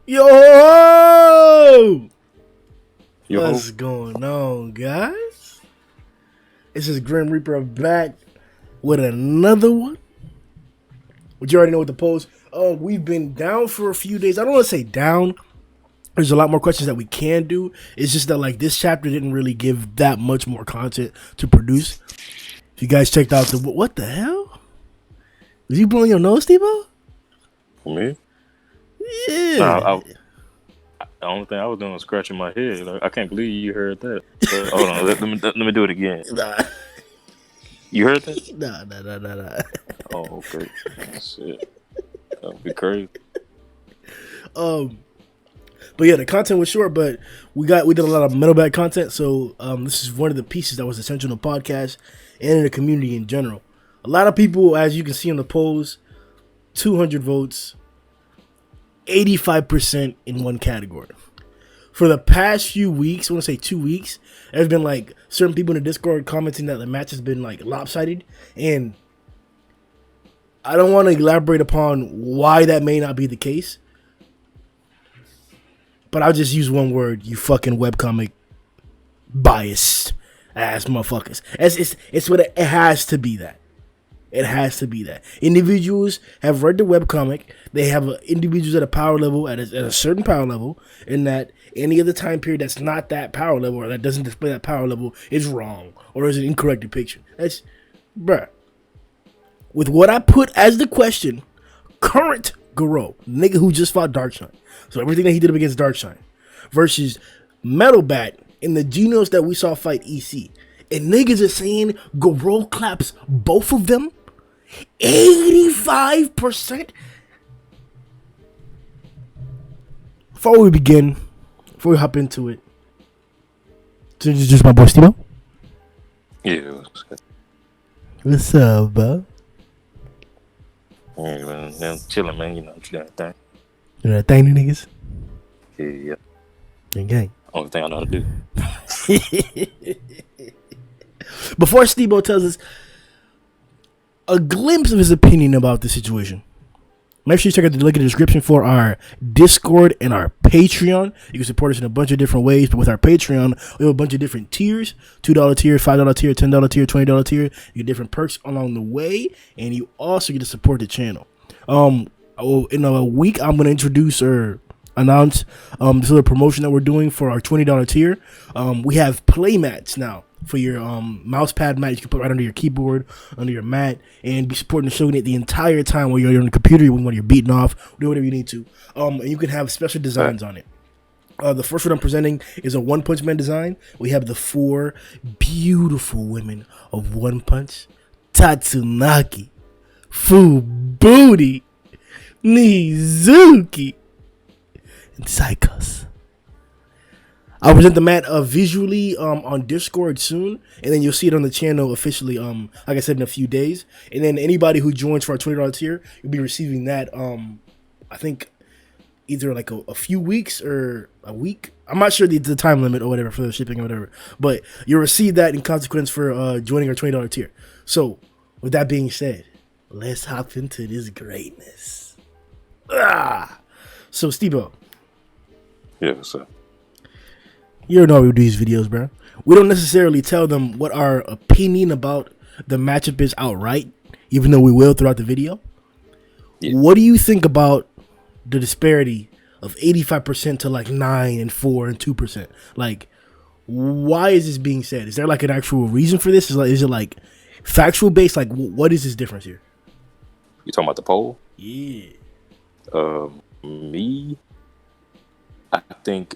Yo! What's going on, guys? This is Grim Reaper back with another one. But you already know what the post. We've been down for a few days. I don't want to say down. There's a lot more questions that we can do. It's just that like this chapter didn't really give that much more content to produce. If you guys checked out the what the hell? Was you blowing your nose, Steve-O? Me? Yeah. Nah, the only thing I was doing was scratching my head. Like, I can't believe you heard that. Hold on, let me do it again. Nah. You heard that? Nah. Oh, okay. Shit. That would be crazy. But yeah, the content was short, but we did a lot of metal bag content, so this is one of the pieces that was essential in the podcast and in the community in general. A lot of people, as you can see on the polls, 200 votes, 85% in one category. For the past few weeks, I want to say 2 weeks, there's been like certain people in the Discord commenting that the match has been like lopsided, and I don't want to elaborate upon why that may not be the case, but I'll just use one word: you fucking webcomic biased ass motherfuckers. It's what it has to be. That it has to be that individuals have read the webcomic. They have individuals at a power level at a certain power level, and that any other time period that's not that power level or that doesn't display that power level is wrong or is an incorrect depiction. That's bruh. With what I put as the question, current Garou, nigga who just fought Darkshine, so everything that he did up against Darkshine, versus Metal Bat in the Genos that we saw fight EC, and niggas are saying Garou claps both of them 85%. Before we begin, before we hop into it, to introduce my boy Steve-O. Yeah, what's good? What's up, bro? Yeah, man, chilling, man. You know, you got that thing. You know that thing, niggas? Yeah. Gang. Only thing I know how to do. Before Steve-O tells us a glimpse of his opinion about the situation, make sure you check out the link in the description for our Discord and our Patreon. You can support us in a bunch of different ways, but with our Patreon, we have a bunch of different tiers: $2 tier, $5 tier, $10 tier, $20 tier. You get different perks along the way, and you also get to support the channel. In a week, I'm going to introduce or announce this little promotion that we're doing for our $20 tier. We have play mats now for your mouse pad mat. You can put right under your keyboard, under your mat, and be supporting the show the entire time while you're on the computer, when you're beating off, do whatever you need to. And you can have special designs on it. The first one I'm presenting is a One Punch Man design. We have the 4 beautiful women of One Punch: Tatsunaki, Fubuki, Nizuki, and Psychos. I'll present the mat visually on Discord soon, and then you'll see it on the channel officially, like I said, in a few days. And then anybody who joins for our $20 tier, you'll be receiving that, I think, either like a few weeks or a week. I'm not sure the time limit or whatever for the shipping or whatever, but you'll receive that in consequence for joining our $20 tier. So, with that being said, let's hop into this greatness. So, Steve-O. Yeah, what's up? You know how we do these videos, bro. We don't necessarily tell them what our opinion about the matchup is outright, even though we will throughout the video. Yeah. What do you think about the disparity of 85% to like 9 and 4 and 2%? Like, why is this being said? Is there like an actual reason for this? Is it like factual based? Like, what is this difference here? You talking about the poll? Yeah. Me, I think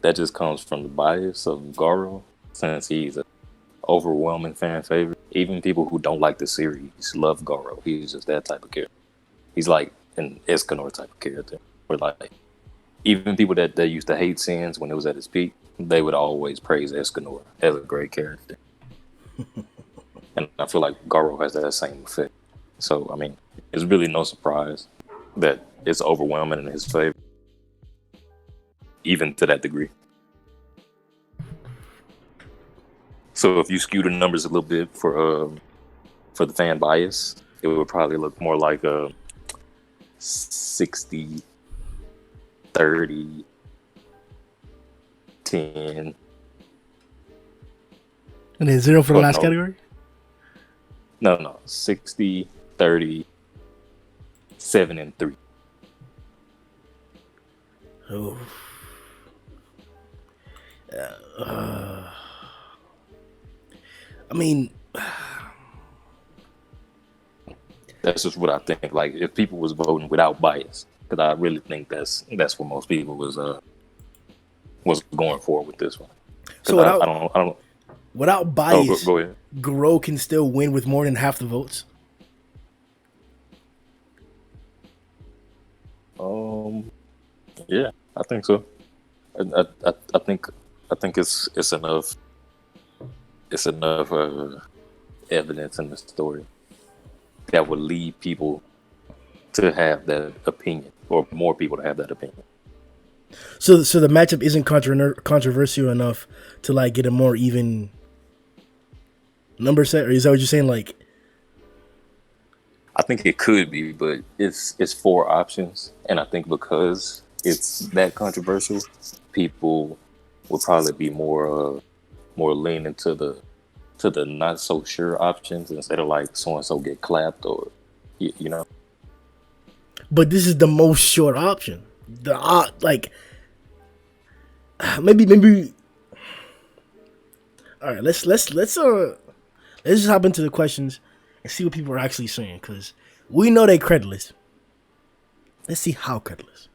that just comes from the bias of Garou, since he's an overwhelming fan favorite. Even people who don't like the series love Garou. He's just that type of character. He's like an Escanor type of character. Where like even people that used to hate Sins when it was at its peak, they would always praise Escanor as a great character. And I feel like Garou has that same effect. So I mean, it's really no surprise that it's overwhelming in his favor, even to that degree. So if you skew the numbers a little bit for the fan bias, it would probably look more like 60 30, 10. And then 0 for the last no. category? No. 60, 30, 7, and 3. Oh. I mean, that's just what I think. Like, if people was voting without bias, because I really think that's what most people was going for with this one. so without bias, go ahead. Garou can still win with more than half the votes. Yeah, I think so. I think it's enough. It's enough evidence in the story that would lead people to have that opinion, or more people to have that opinion. So the matchup isn't controversial enough to like get a more even number set, or is that what you're saying? Like, I think it could be, but it's 4 options, and I think because it's that controversial, people would probably be more leaning to the not so sure options instead of like so and so get clapped, or you know. but this is the most short option. The like maybe. All right, let's just hop into the questions and see what people are actually saying, because we know they credulous. Let's see how credulous.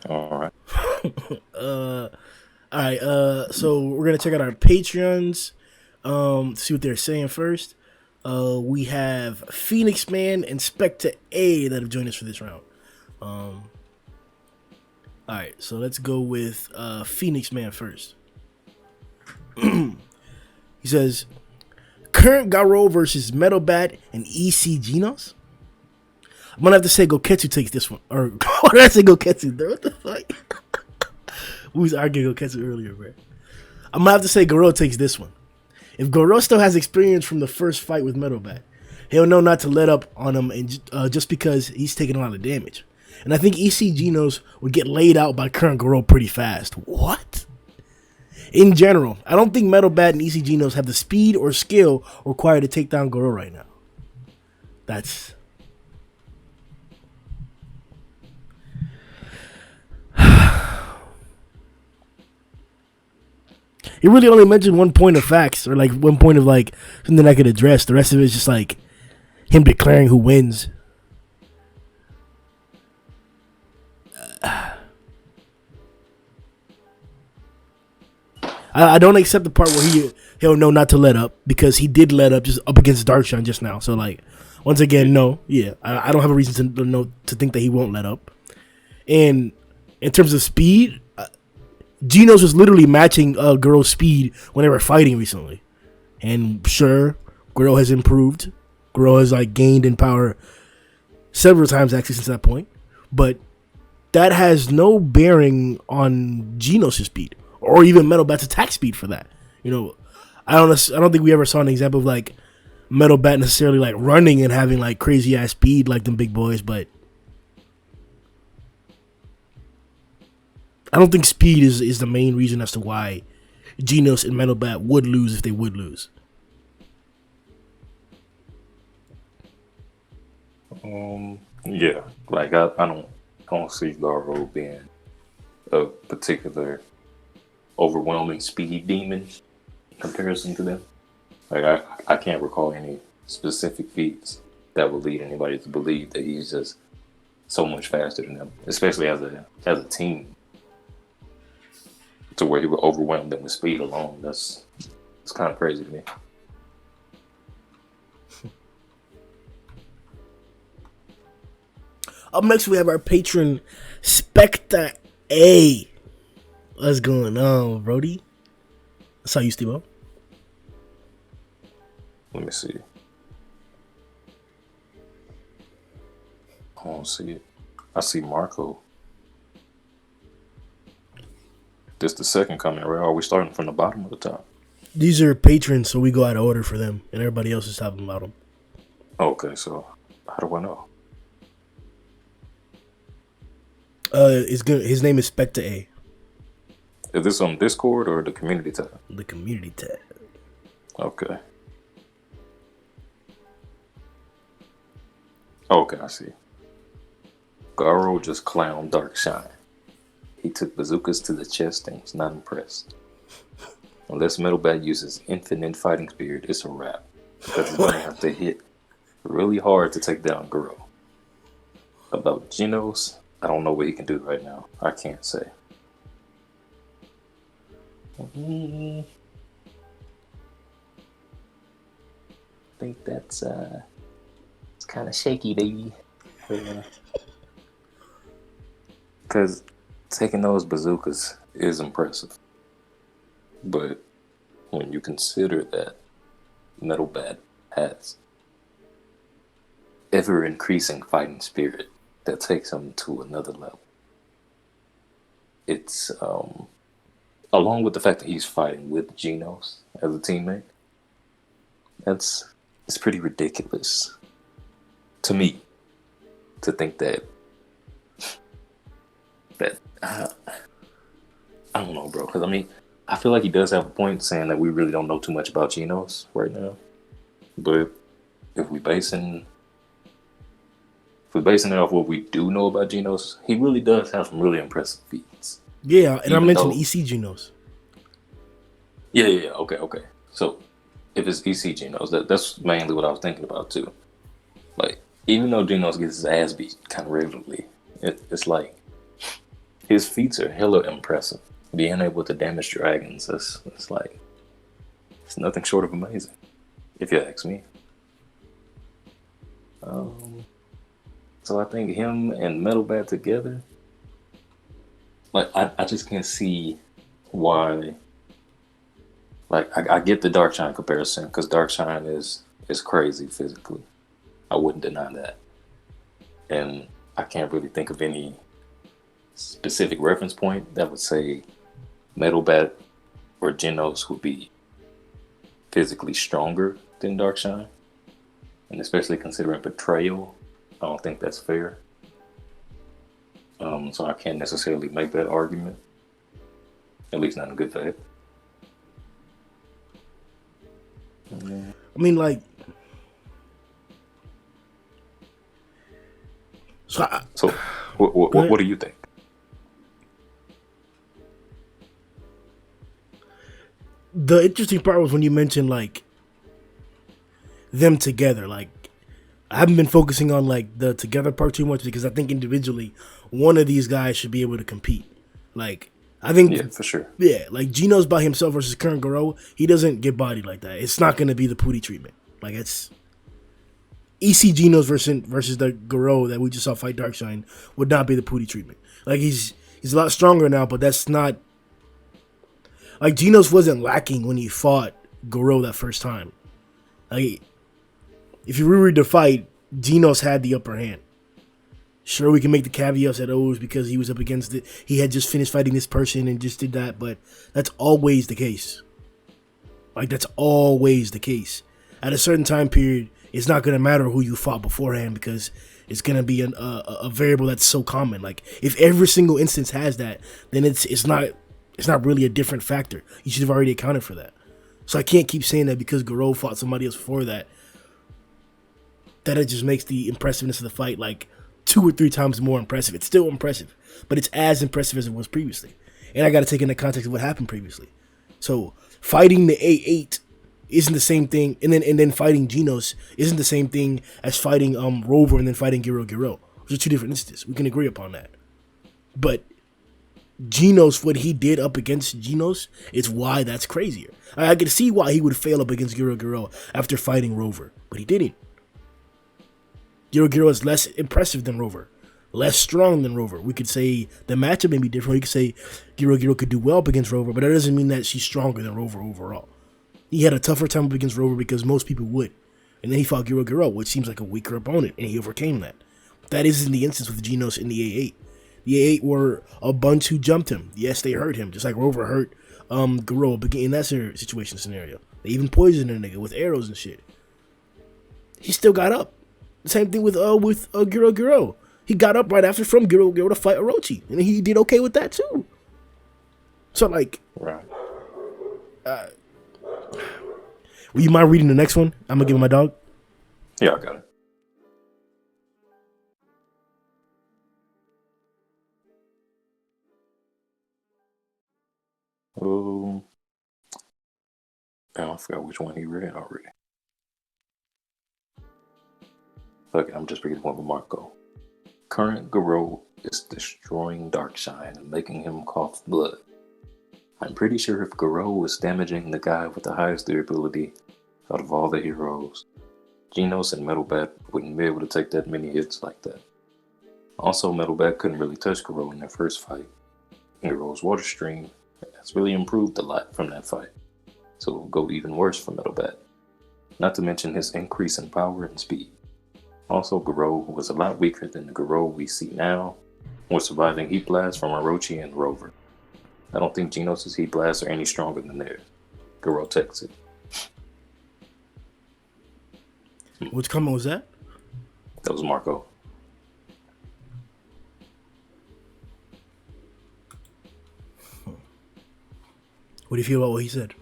All right. All right. So we're gonna check out our Patreons. To see what they're saying first. We have Phoenix Man and Spectre A that have joined us for this round. All right. So let's go with Phoenix Man first. He says, current Garou versus Metal Bat and EC Genos. I'm gonna have to say Goketsu takes this one. Or why did I say Goketsu? What the fuck? We was arguing Goketsu earlier, bro. I'm gonna have to say Garou takes this one. If Garou still has experience from the first fight with Metal Bat, he'll know not to let up on him, and just because he's taking a lot of damage. And I think EC Genos would get laid out by current Garou pretty fast. What? In general, I don't think Metal Bat and EC Genos have the speed or skill required to take down Garou right now. That's... He really only mentioned one point of facts, or like one point of like something I could address. The rest of it is just like him declaring who wins. I don't accept the part where he'll know not to let up, because he did let up just up against Darkshine just now. So like, once again, no, yeah, I don't have a reason to think that he won't let up. And in terms of speed, Genos was literally matching Garou's speed when they were fighting recently. And sure, Garou has improved. Garou has like gained in power several times actually since that point. But that has no bearing on Genos' speed, or even Metal Bat's attack speed for that. You know, I don't think we ever saw an example of like Metal Bat necessarily like running and having like crazy ass speed like them big boys, but I don't think speed is the main reason as to why Genos and Metal Bat would lose if they would lose. Yeah, like I don't see Garou being a particular overwhelming speed demon in comparison to them. Like I can't recall any specific feats that would lead anybody to believe that he's just so much faster than them, especially as a team, to where he would overwhelm them with speed alone. It's kind of crazy to me. Up next, we have our patron Spectre A. What's going on, Brody? That's how you, Steve-O. Let me see. I don't see it. I see Marco. This the second comment, right? Are we starting from the bottom or the top? These are patrons, so we go out of order for them, and everybody else is top and bottom. Okay, so how do I know? Is good. His name is Spectre A. Is this on Discord or the community tab? The community tab. Okay. Okay, I see. Garou just clowned Dark Shine. He took bazookas to the chest and was not impressed. Unless Metal Bat uses infinite fighting spirit, it's a wrap. Because he's going to have to hit really hard to take down Garou. About Genos, I don't know what he can do right now. I can't say. I think that's it's kind of shaky, baby. Because taking those bazookas is impressive. But when you consider that Metal Bat has ever increasing fighting spirit that takes him to another level, it's along with the fact that he's fighting with Genos as a teammate, it's pretty ridiculous to me to think that I don't know, bro. Because I mean, I feel like he does have a point saying that we really don't know too much about Genos right now. But if we're basing it off what we do know about Genos, he really does have some really impressive feats. Yeah, and I mentioned EC Genos. Yeah. Okay. So if it's EC Genos, that's mainly what I was thinking about too. Like, even though Genos gets his ass beat kind of regularly, it's like his feats are hella impressive. Being able to damage dragons, it's like, it's nothing short of amazing, if you ask me. So I think him and Metal Bat together, like, I just can't see why. Like, I get the Darkshine comparison, because Darkshine is crazy physically. I wouldn't deny that. And I can't really think of any specific reference point that would say Metal Bat or Genos would be physically stronger than Darkshine. And especially considering betrayal, I don't think that's fair. So I can't necessarily make that argument. At least not in good faith. I mean, like, so what do you think? The interesting part was when you mentioned, like, them together. Like, I haven't been focusing on, like, the together part too much, because I think individually one of these guys should be able to compete. Like, I think, yeah, for sure. Yeah, like, Genos by himself versus current Garou, he doesn't get bodied like that. It's not going to be the Pooty treatment. Like, it's EC Genos versus the Garou that we just saw fight Darkshine would not be the Pooty treatment. Like, he's a lot stronger now, but that's not. Like, Genos wasn't lacking when he fought Garou that first time. Like, if you reread the fight, Genos had the upper hand. Sure, we can make the caveats that, oh, it was because he was up against it. He had just finished fighting this person and just did that, but that's always the case. Like, that's always the case. At a certain time period, it's not going to matter who you fought beforehand, because it's going to be a variable that's so common. Like, if every single instance has that, then it's not really a different factor. You should have already accounted for that. So I can't keep saying that because Garou fought somebody else before that it just makes the impressiveness of the fight like 2 or 3 times more impressive. It's still impressive, but it's as impressive as it was previously. And I got to take into context of what happened previously. So fighting the A8 isn't the same thing, and then fighting Genos isn't the same thing as fighting Rover and then fighting Garou. Those are 2 different instances. We can agree upon that. But Genos, what he did up against Genos, is why that's crazier. I can see why he would fail up against Garou after fighting Rover, but he didn't. Garou is less impressive than Rover, less strong than Rover. We could say the matchup may be different. We could say Garou could do well up against Rover, but that doesn't mean that she's stronger than Rover overall. He had a tougher time up against Rover because most people would. And then he fought Garou, which seems like a weaker opponent, and he overcame that. That isn't the instance with Genos in the A8. The A8 were a bunch who jumped him. Yes, they hurt him, just like Rover hurt Garou in that situation scenario. They even poisoned a nigga with arrows and shit. He still got up. The same thing with Garou. he got up right after from Garou to fight Orochi, and he did okay with that too. So like, Right. will you mind reading the next one? I'm gonna give it my dog. Yeah, I got it. Oh, I forgot which one he read already. Okay, I'm just reading one with Marco. Current Garou is destroying Darkshine and making him cough blood. I'm pretty sure if Garou was damaging the guy with the highest durability out of all the heroes, Genos and Metal Bat wouldn't be able to take that many hits like that. Also, Metal Bat couldn't really touch Garou in their first fight. Garou's water stream has really improved a lot from that fight, so it will go even worse for Metal Bat. Not to mention his increase in power and speed. Also, Garou was a lot weaker than the Garou we see now, was surviving Heat Blast from Orochi and Rover. I don't think Genos' Heat Blasts are any stronger than theirs. Garou takes it. Which comment was that? That was Marco. What do you feel about what he said?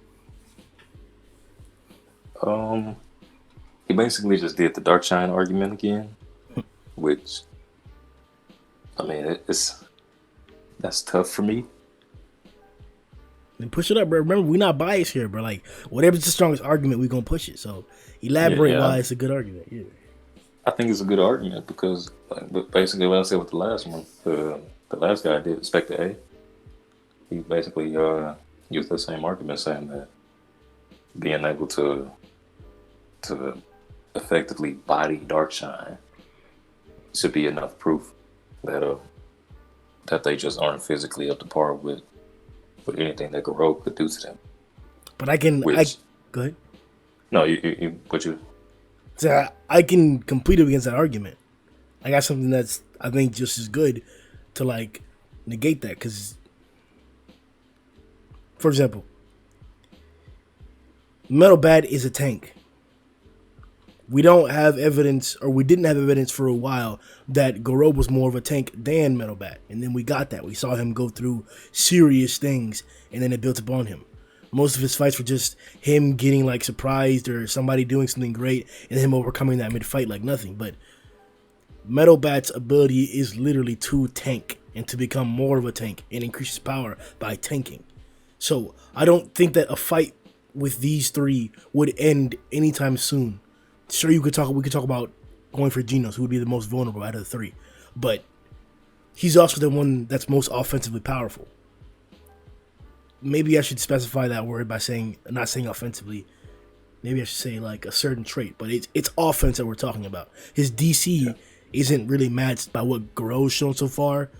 He basically just did the Darkshine argument again, which, I mean, that's tough for me. Then push it up, bro. Remember, we're not biased here, bro. Like, whatever's the strongest argument, we're gonna push it. So, elaborate why it's a good argument. Yeah, I think it's a good argument because, like, basically, what I said with the last one, the last guy did Spectre A. He basically used the same argument, saying that being able to effectively body Darkshine should be enough proof that they just aren't physically up to par with anything that Garou could do to them. but I go ahead. No, you. So I can complete it against that argument. I got something that's I think just as good to like negate that because, for example, Metal Bat is a tank. We don't have evidence, or we didn't have evidence for a while, that Garou was more of a tank than Metal Bat. And then we got that. We saw him go through serious things, and then it built upon him. Most of his fights were just him getting like surprised or somebody doing something great, and him overcoming that mid-fight like nothing. But Metal Bat's ability is literally to tank and to become more of a tank and increase his power by tanking. So I don't think that a fight with these three would end anytime soon. Sure, we could talk about going for Genos, who would be the most vulnerable out of the three, but he's also the one that's most offensively powerful. Maybe I should specify that word by not saying offensively. Maybe I should say like a certain trait, but it's offense that we're talking about. His DC isn't really matched by what Garou's shown so far.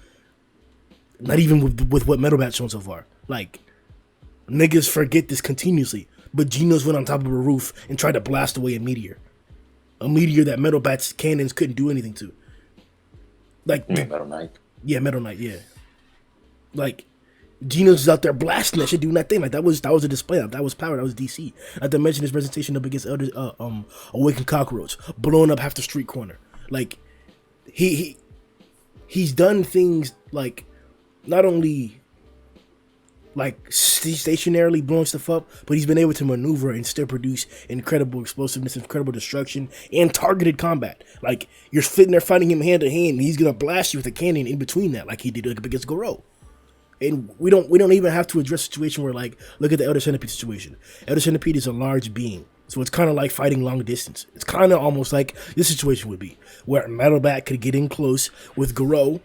Not even with what Metal Bat's shown so far. Like, niggas forget this continuously, but Genos went on top of a roof and tried to blast away a meteor. A meteor that Metal Bat's cannons couldn't do anything to. Like, Metal Knight. Yeah, Metal Knight, yeah. Like, Genos is out there blasting that shit, doing that thing. Like, that was a display. That was power. That was DC. Not to mention his presentation up against Awakened Cockroach, blowing up half the street corner. Like, he's done things like not only like stationarily blowing stuff up, but he's been able to maneuver and still produce incredible explosiveness, incredible destruction, and targeted combat. Like, you're sitting there fighting him hand to hand, and he's gonna blast you with a cannon in between that, like he did against Garou. And we don't even have to address a situation where, like, look at the Elder Centipede situation. Elder Centipede is a large being, so it's kind of like fighting long distance. It's kind of almost like this situation would be, where Metal Bat could get in close with Garou,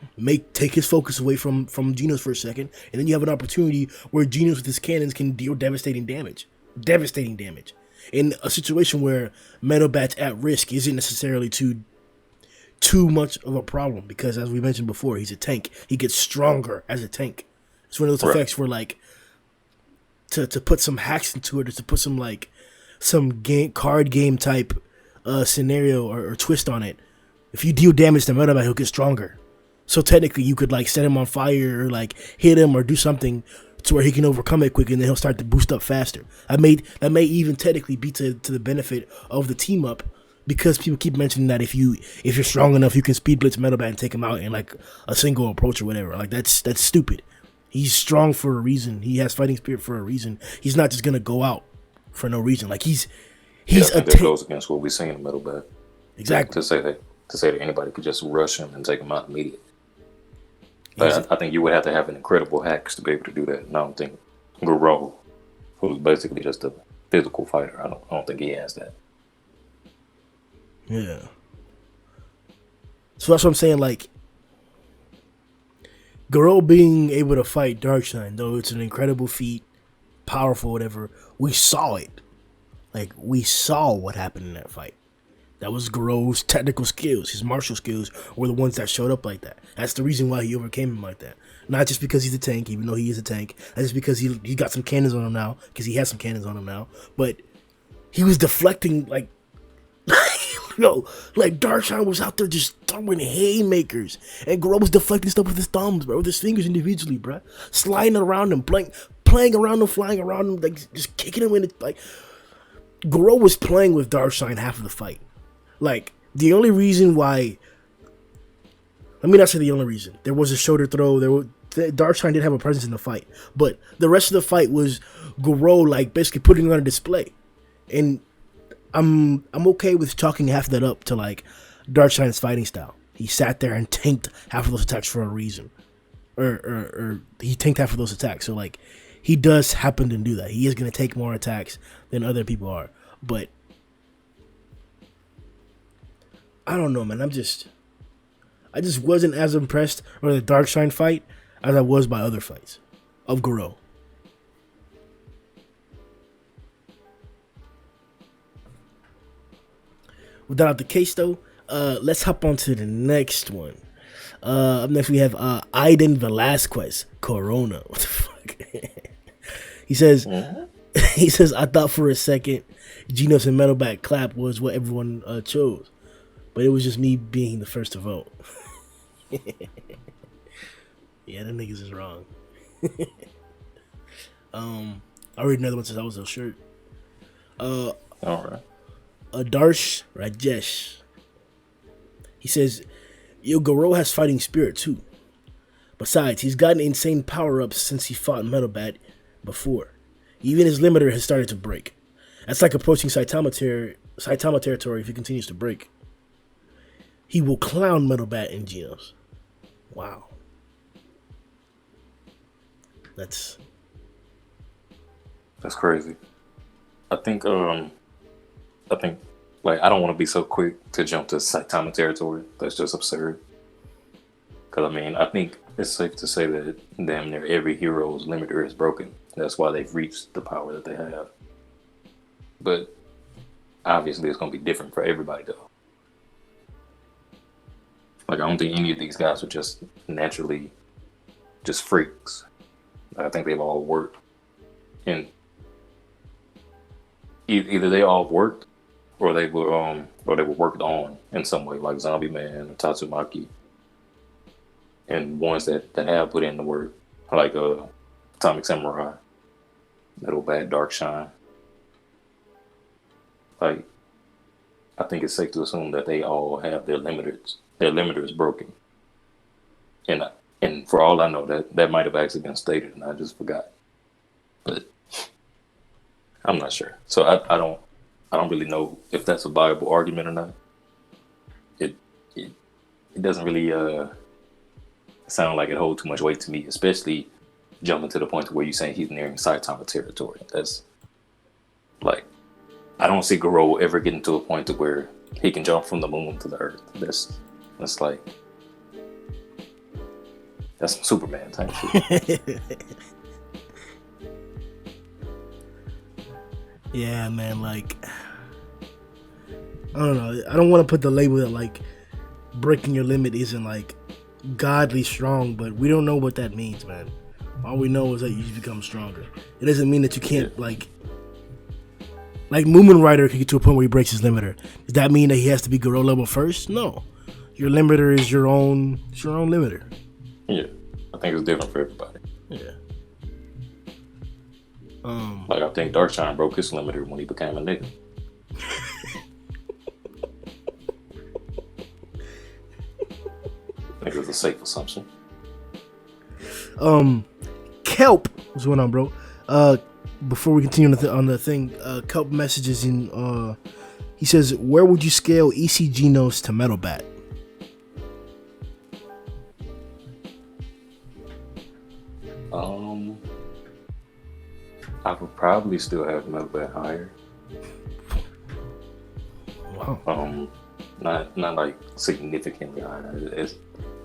take his focus away from Genos for a second, and then you have an opportunity where Genos with his cannons can deal devastating damage. In a situation where Metal Bat's at risk isn't necessarily too much of a problem, because as we mentioned before, he's a tank. He gets stronger as a tank. It's one of those effects where, like, to put some hacks into it, or to put some like some card game type scenario or twist on it. If you deal damage to Metal Bat, he'll get stronger. So technically, you could like set him on fire or like hit him or do something to where he can overcome it quick, and then he'll start to boost up faster. That may even technically be to the benefit of the team up, because people keep mentioning that if you're strong enough, you can speed blitz Metalbat and take him out in like a single approach or whatever. Like that's stupid. He's strong for a reason. He has fighting spirit for a reason. He's not just gonna go out for no reason. Like he's I think that goes against what we see in the Metalbat. Exactly. To say that anybody could just rush him and take him out immediately. But I think you would have to have an incredible hacks to be able to do that. And I don't think Garou, who's basically just a physical fighter, I don't think he has that. Yeah. So that's what I'm saying. Like Garou being able to fight Darkshine, though it's an incredible feat, powerful, whatever. We saw it. Like we saw what happened in that fight. That was Garou's technical skills. His martial skills were the ones that showed up like that. That's the reason why he overcame him like that. Not just because he's a tank, even though he is a tank. That's just because he got some cannons on him now, because he has some cannons on him now. But he was deflecting like, like Darkshine was out there just throwing haymakers, and Garou was deflecting stuff with his thumbs, bro, with his fingers individually, bro, sliding around him, playing around him, flying around him, like just kicking him in it. Like Garou was playing with Darkshine half of the fight. Like, the only reason why... Let me not say the only reason. There was a shoulder throw. Darkshine did have a presence in the fight. But the rest of the fight was Garou, like, basically putting it on a display. And I'm okay with chalking half of that up to, like, Darkshine's fighting style. He sat there and tanked half of those attacks for a reason. Or he tanked half of those attacks. So, like, he does happen to do that. He is going to take more attacks than other people are. But... I don't know, man. I just wasn't as impressed with the Darkshine fight as I was by other fights of Garou. With that out the case, though, let's hop on to the next one. Up next, we have Aiden Velasquez, Corona. What the fuck? He says, I thought for a second Genos and Metalbat clap was what everyone chose. But it was just me being the first to vote. Yeah, them niggas is wrong. I read another one since I was a shirt. Alright. Adarsh Rajesh. He says, yo, Garou has fighting spirit too. Besides, he's gotten insane power-ups since he fought Metalbat before. Even his limiter has started to break. That's like approaching Saitama territory if he continues to break. He will clown Metalbat and Genos. Wow. That's crazy. I think like I don't want to be so quick to jump to Saitama territory. That's just absurd. Because I mean, I think it's safe to say that damn near every hero's limiter is broken. That's why they've reached the power that they have. But obviously, it's gonna be different for everybody, though. Like, I don't think any of these guys are just naturally just freaks. I think they've all worked. And either they all worked or they were worked on in some way, like Zombie Man or Tatsumaki. And ones that have put in the work, like Atomic Samurai, Metalbat, Darkshine. Like, I think it's safe to assume that they all have their limiters. Their limiter is broken, and for all I know, that might have actually been stated, and I just forgot. But I'm not sure, so I don't really know if that's a viable argument or not. It doesn't really sound like it holds too much weight to me, especially jumping to the point where you're saying he's nearing Saitama territory. That's like, I don't see Garou ever getting to a point to where he can jump from the moon to the earth. That's like, that's some Superman type shit. Yeah, man, like, I don't know. I don't want to put the label that, like, breaking your limit isn't, like, godly strong, but we don't know what that means, man. All we know is that you become stronger. It doesn't mean that you can't, like Moomin Rider can get to a point where he breaks his limiter. Does that mean that he has to be Garou level first? No. Your limiter is your own limiter. Yeah, I think it's different for everybody. Yeah. Like, I think Darkshine broke his limiter when he became a nigga. think it's a safe assumption. Kelp, what's going on, bro? Before we continue on the thing, Kelp messages in. He says, "Where would you scale EC Genos to Metal Bat?" I would probably still have Metal Bat higher. Wow. Not like significantly higher.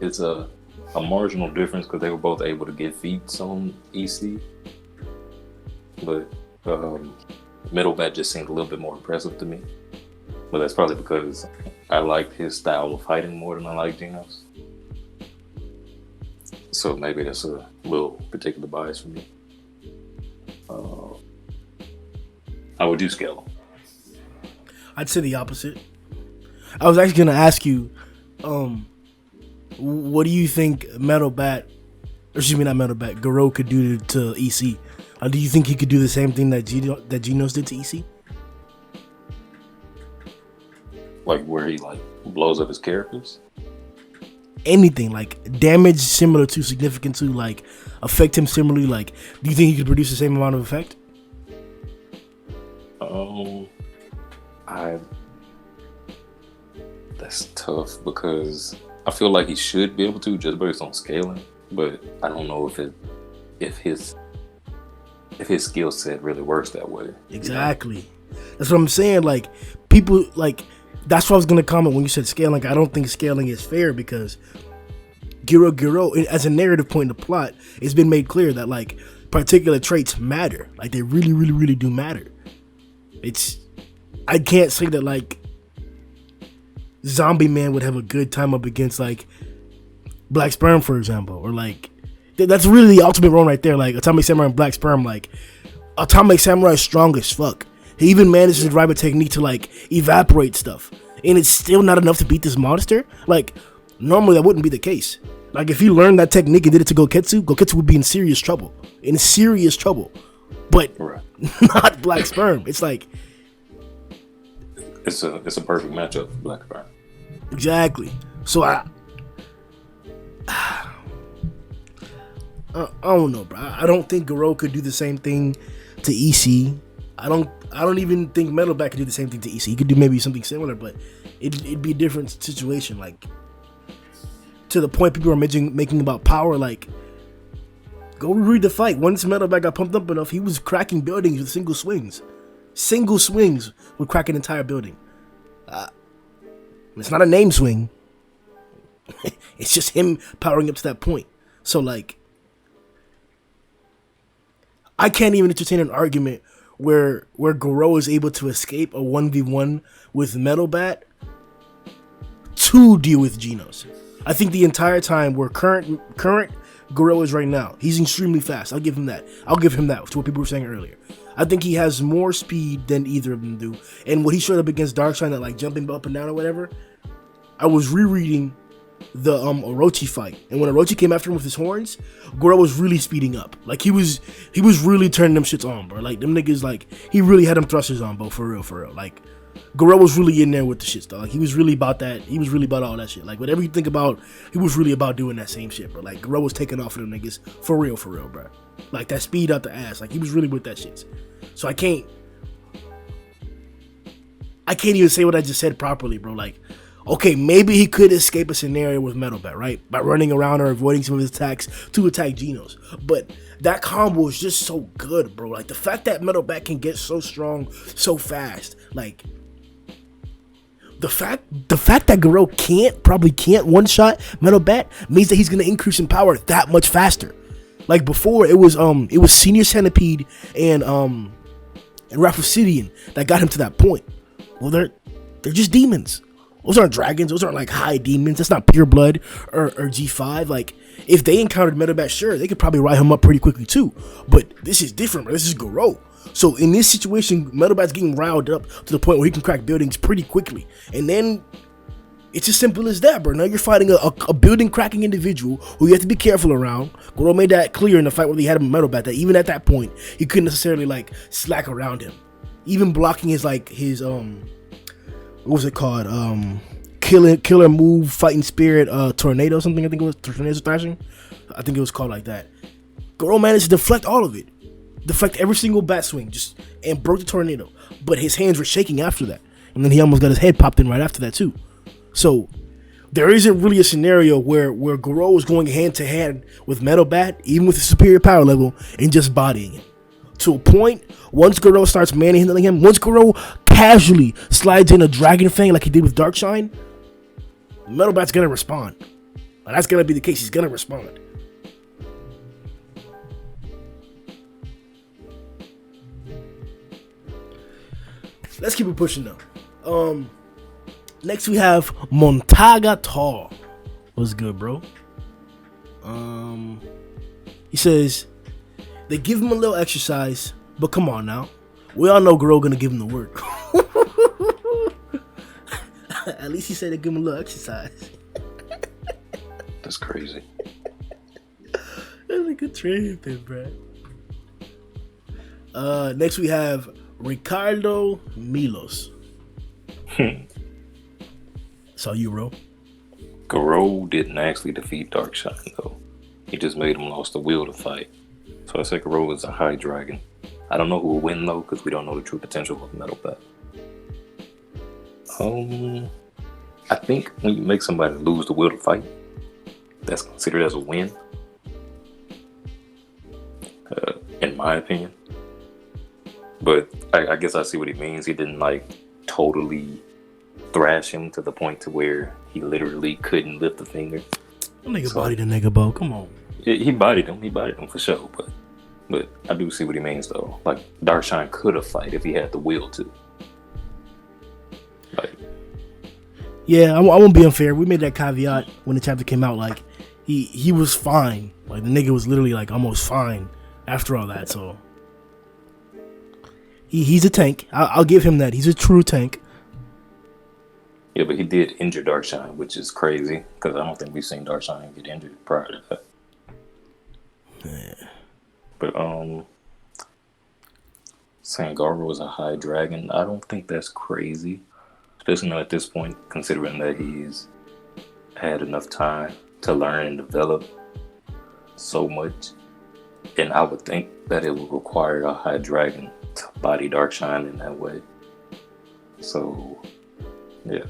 It's a marginal difference because they were both able to get feats on EC, but Metal Bat just seemed a little bit more impressive to me. But that's probably because I liked his style of fighting more than I like Genos. So maybe that's a little particular bias for me. I would do scale. I'd say the opposite. I was actually gonna ask you, what do you think Metal Bat, or excuse me, not Metal Bat, Garou could do to EC? Do you think he could do the same thing that Genos did to EC? Like where he like blows up his characters? Anything, like damage similar to, significant to, like affect him similarly. Like, do you think he could produce the same amount of effect? That's tough because I feel like he should be able to just based on scaling, but I don't know if his skill set really works that way. Exactly. That's what I'm saying. Like, people, like, that's what I was gonna comment when you said scaling. Like, I don't think scaling is fair because Garou, as a narrative point in the plot, it's been made clear that like particular traits matter. Like, they really, really, really do matter. I can't say that like Zombie Man would have a good time up against like Black Sperm, for example, or like that's really the ultimate role right there. Like Atomic Samurai and Black Sperm, like Atomic Samurai is strong as fuck. He even manages to drive a technique to like evaporate stuff, and it's still not enough to beat this monster. Like normally that wouldn't be the case. Like if he learned that technique and did it to Goketsu would be in serious trouble. But right. Not Black Sperm. It's like it's a perfect matchup for Black Sperm. Exactly. So I don't know, bro. I don't think Garou could do the same thing to EC. I don't even think Metal Bat could do the same thing to EC. He could do maybe something similar, but it'd be a different situation. Like to the point people are making about power. Like go read the fight. Once Metal Bat got pumped up enough, he was cracking buildings with single swings. Single swings would crack an entire building. It's not a name swing. It's just him powering up to that point. So like, I can't even entertain an argument where Garou is able to escape a 1v1 with Metal Bat to deal with Genos. I think the entire time where current Garou is right now, he's extremely fast. I'll give him that. To what people were saying earlier. I think he has more speed than either of them do. And what he showed up against Darkseid, that like jumping up and down or whatever, I was rereading the Orochi fight, and when Orochi came after him with his horns, Garou was really speeding up. Like he was really turning them shits on, bro. Like them niggas, like he really had them thrusters on, bro. For real. Like Garou was really in there with the shit stuff. Like he was really about that. He was really about all that shit. Like whatever you think about, he was really about doing that same shit, bro. Like Garou was taking off of them niggas for real, bro. Like that speed out the ass. Like he was really with that shit. So I can't even say what I just said properly, bro. Like, okay, maybe he could escape a scenario with Metal Bat, right? By running around or avoiding some of his attacks to attack Genos. But that combo is just so good, bro. Like, the fact that Metal Bat can get so strong so fast, like, the fact that Garou probably can't one-shot Metal Bat means that he's going to increase in power that much faster. Like, before, it was Senior Centipede and Raphusidian that got him to that point. Well, they're just demons. Those aren't dragons. Those aren't like high demons. That's not pure blood or G5. Like, if they encountered Metal Bat, sure, they could probably ride him up pretty quickly too. But this is different, bro. This is Garou. So in this situation, Metal Bat's getting riled up to the point where he can crack buildings pretty quickly. And then it's as simple as that, bro. Now you're fighting a building cracking individual who you have to be careful around. Garou made that clear in the fight where he had him Metal Bat, that even at that point, he couldn't necessarily like slack around him. Even blocking his what was it called? killer move, fighting spirit, tornado, something. I think it was tornado thrashing. I think it was called like that. Garou managed to deflect all of it, deflect every single bat swing, and broke the tornado. But his hands were shaking after that, and then he almost got his head popped in right after that too. So there isn't really a scenario where Garou is going hand to hand with Metal Bat, even with a superior power level, and just bodying him. To a point, once Garou starts manhandling him, once Garou casually slides in a Dragon Fang like he did with Darkshine, Metal Bat's gonna respond. And that's gonna be the case. He's gonna respond. Let's keep it pushing though. Next we have Montaga Tall. What's good, bro? He says they give him a little exercise, but come on now. We all know Garou gonna give him the work. At least he said they give him a little exercise. That's crazy. That's a good trade thing, bro. Next we have Ricardo Milos. So you, bro. Garou didn't actually defeat Darkshine though. He just made him lost the will to fight. So I said Garou is a high dragon. I don't know who will win though, because we don't know the true potential of Metal Bat. I think when you make somebody lose the will to fight, that's considered as a win. In my opinion. But I guess I see what he means. He didn't like totally thrash him to the point to where he literally couldn't lift a finger. That nigga bodied the nigga, bro. Come on. He bodied him. He bodied him for sure. But I do see what he means though. Like Darkshine could have fight if he had the will to. Like, yeah, I won't be unfair. We made that caveat when the chapter came out. Like he was fine. Like the nigga was literally like almost fine after all that. So he's a tank. I'll give him that. He's a true tank. yeah, but he did injure Darkshine, which is crazy because I don't think we've seen Darkshine get injured prior to that. Yeah. But saying Garou was a high dragon, I don't think that's crazy, especially not at this point, considering that he's had enough time to learn and develop so much. And I would think that it would require a high dragon to body Darkshine in that way. So, yeah,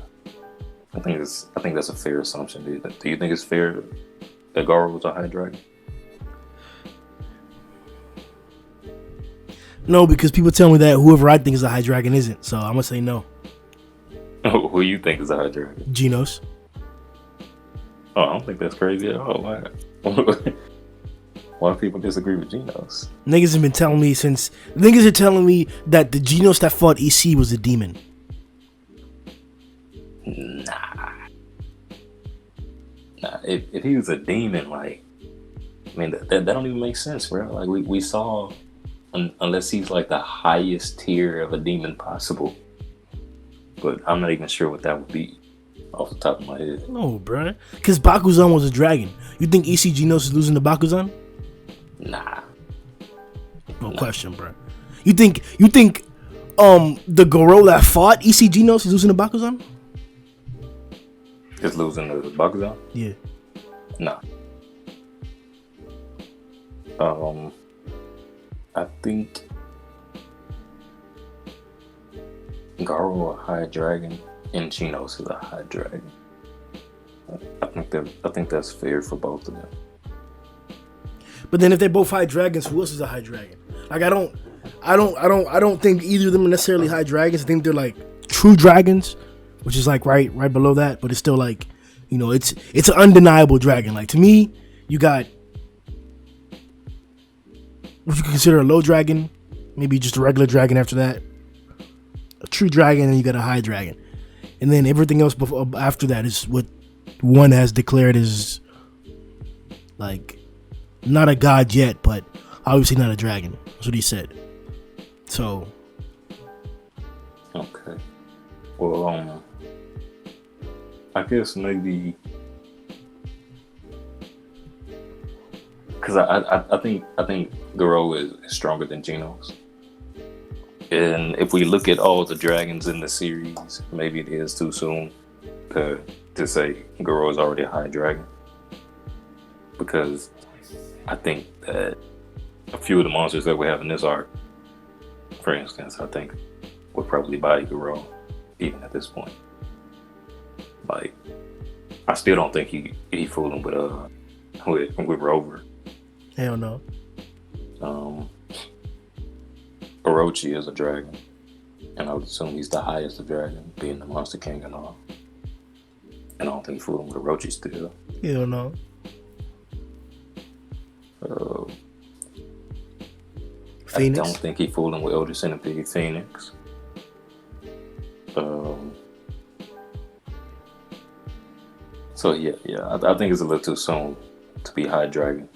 I think that's a fair assumption. Do you think it's fair that Garou was a high dragon? No, because people tell me that whoever I think is a high dragon isn't. So I'm gonna say no. Who you think is a high dragon? Genos. Oh, I don't think that's crazy at all. Why? Why do people disagree with Genos? Niggas have been telling me niggas are telling me that the Genos that fought EC was a demon. Nah. If he was a demon, like, I mean, that don't even make sense, bro. Like we saw, unless he's like the highest tier of a demon possible. But I'm not even sure what that would be off the top of my head. No, bro. Because Bakuzan was a dragon. You think EC Genos is losing to Bakuzan? Nah. No question, bro. You think the Garou that fought EC Genos is losing to Bakuzan? Is losing to Bakuzan? Yeah. Nah. I think Garou a high dragon and Genos is a high dragon. I think that's fair for both of them. But then if they're both high dragons, who else is a high dragon? Like I don't think either of them are necessarily high dragons. I think they're like true dragons, which is like right below that, but it's still like, you know, it's an undeniable dragon. Like to me, you got what you consider a low dragon, maybe just a regular dragon after that, a true dragon, and you got a high dragon. And then everything else after that is what one has declared is like not a god yet, but obviously not a dragon. That's what he said. So okay. Well, I guess maybe because I think Garou is stronger than Genos. And if we look at all the dragons in the series, maybe it is too soon to say Garou is already a high dragon, because I think that a few of the monsters that we have in this arc, for instance, I think would probably buy Garou even at this point. Like, I still don't think he fooled him with Rover. Hell no. Orochi is a dragon, and I would assume he's the highest of dragon, being the Monster King and all. And I don't think he fooled him with Orochi still. Hell no. Phoenix? I don't think he fooled him with Elder Centipede Phoenix. So yeah, I think it's a little too soon to be high dragon.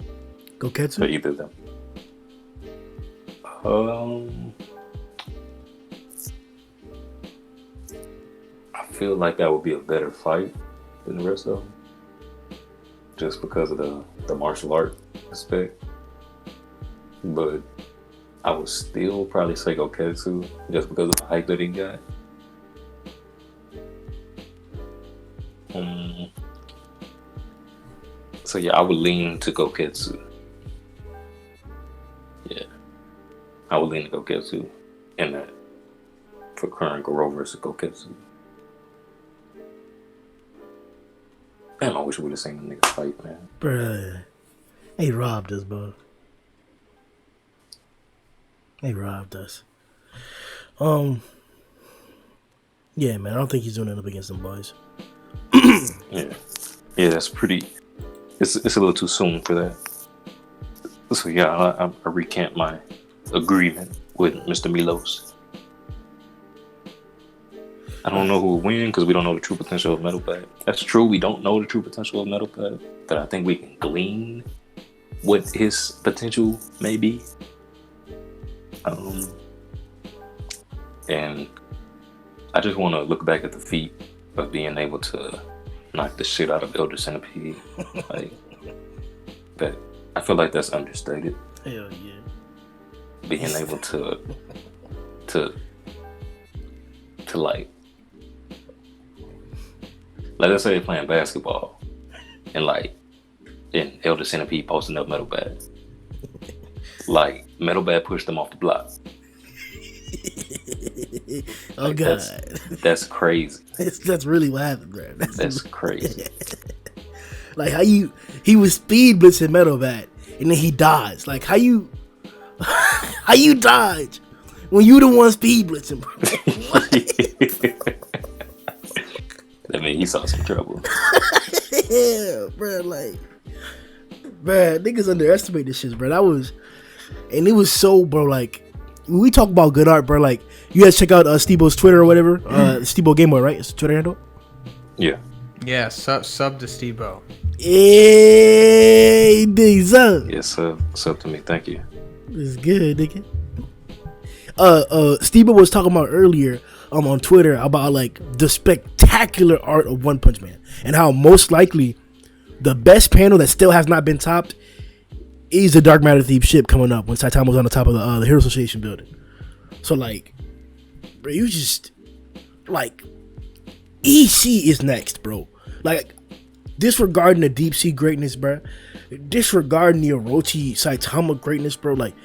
Goketsu? For either of them. I feel like that would be a better fight than the rest of them, just because of the martial art aspect. But I would still probably say Goketsu, just because of the hype that he got. So yeah, I would lean to Goketsu. Yeah, I would lean to Goketsu in that for current Garou versus Goketsu. Damn, I wish we would have seen the niggas fight, man. Bruh, they robbed us, bro. They robbed us. Yeah, man, I don't think he's doing it up against them boys. Yeah, that's pretty. It's a little too soon for that. So yeah, I recant my agreement with Mr. Milos. I don't know who will win because we don't know the true potential of Metal Pad. That's true, we don't know the true potential of Metal Pad, but I think we can glean what his potential may be. And I just want to look back at the feat of being able to knock the shit out of Elder Centipede. Like, that, I feel like that's understated. Hell yeah. Being able to like let's say they're playing basketball and Elder Centipede posting up Metal Bad. Like, Metal Bad pushed them off the block. Oh like, God, that's crazy. That's really what happened, bro. That's crazy. Like he was speed blitzing Metal Bat and then he dodged. Like how you dodge when you the one speed blitzing, bro? I mean, he saw some trouble. Yeah, bro. Like, bro, niggas underestimate this shit, bro. And it was so, bro. Like, when we talk about good art, bro, like, you guys check out Steve-O's Twitter or whatever. Steve-O Gameboy, right? It's the Twitter handle? Yeah. Yeah, sub to Steve-O. Hey, sub. Yes, sub to me. Thank you. It's good, nigga. Steve-O was talking about earlier on Twitter about, like, the spectacular art of One Punch Man and how most likely the best panel that still has not been topped is the Dark Matter Thief ship coming up when Saitama was on the top of the Hero Association building. So, like, bro, you just, like, EC is next, bro. Like, disregarding the Deep Sea greatness, bro. Disregarding the Orochi Saitama greatness, bro. Like,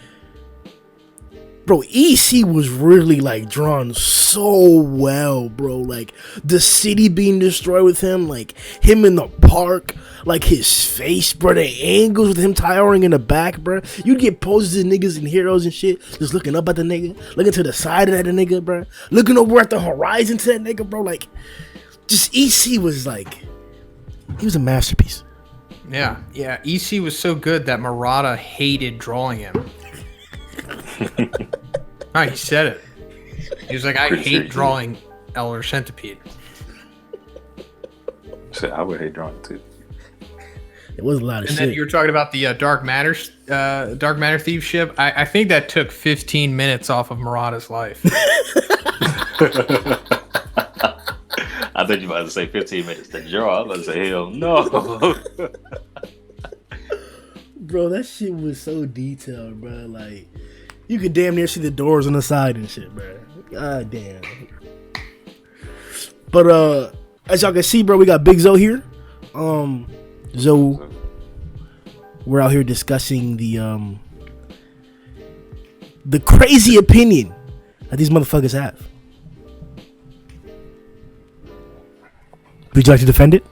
bro, EC was really, like, drawn so well, bro. Like, the city being destroyed with him, like, him in the park, like, his face, bro, the angles with him towering in the back, bro. You'd get poses of niggas and heroes and shit, just looking up at the nigga, looking to the side of that nigga, bro, looking over at the horizon to that nigga, bro. Like, just EC was, like, he was a masterpiece. Yeah, EC was so good that Murata hated drawing him. He said it. He was like, I hate drawing Elder Centipede. So I would hate drawing it too. It was a lot of shit. And then you were talking about the Dark Matter Thief ship. I think that took 15 minutes off of Murata's life. I thought you were about to say 15 minutes to draw. I was about to say, hell no. Bro, that shit was so detailed, bro. Like, you could damn near see the doors on the side and shit, bro. God damn. But as y'all can see, bro, we got Big Zo here. Zo, we're out here discussing the crazy opinion that these motherfuckers have. Would you like to defend it?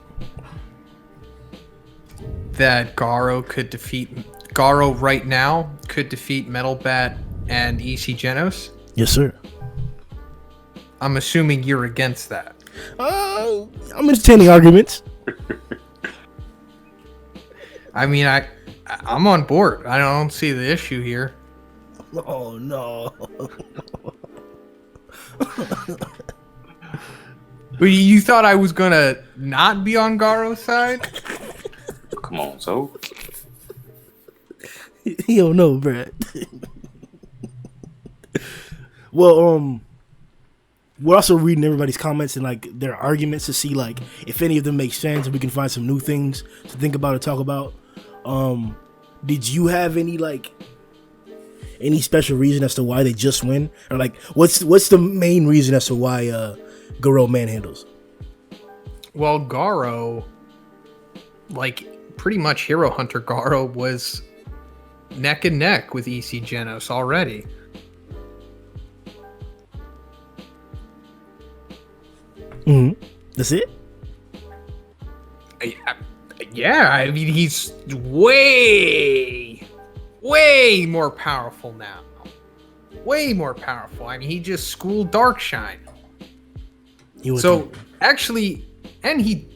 That Garou right now could defeat Metal Bat and EC Genos? Yes, sir. I'm assuming you're against that. I'm entertaining arguments. I mean, I'm on board. I don't see the issue here. Oh no. You thought I was gonna not be on Garou's side? Come on, so. He don't know, Brad. Well, we're also reading everybody's comments and like their arguments to see like if any of them make sense and we can find some new things to think about or talk about. Did you have any special reason as to why they just win, or like what's the main reason as to why Garou manhandles? Well, Garou, like pretty much Hero Hunter Garou was neck and neck with EC Genos already. That's it? Yeah, I mean, he's way more powerful now. Way more powerful. I mean, he just schooled Darkshine. Actually, and he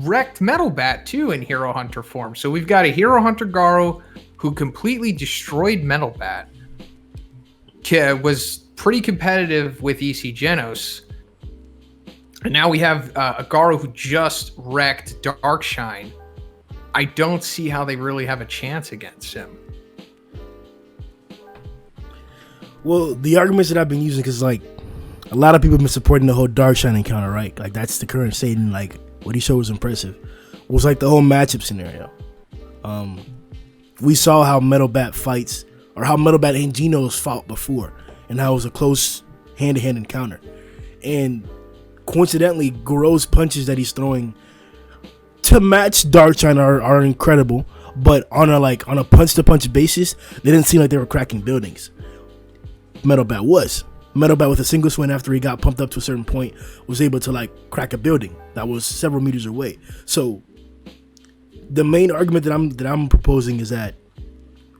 wrecked Metal Bat too in Hero Hunter form. So we've got a Hero Hunter Garou who completely destroyed Metal Bat. Was pretty competitive with EC Genos. And now we have a Garou who just wrecked Darkshine. I don't see how they really have a chance against him. Well, the arguments that I've been using, because like a lot of people have been supporting the whole Darkshine encounter, right? Like that's the current state, and like what he showed was impressive. It was like the whole matchup scenario. We saw how Metal Bat fights, or how Metal Bat and Genos fought before, and how it was a close hand-to-hand encounter. And coincidentally, Garou's punches that he's throwing to match Darkshine are incredible, but on a punch-to-punch basis, they didn't seem like they were cracking buildings. Metal Bat was. Metal Bat with a single swing after he got pumped up to a certain point was able to like crack a building that was several meters away. So the main argument that I'm proposing is that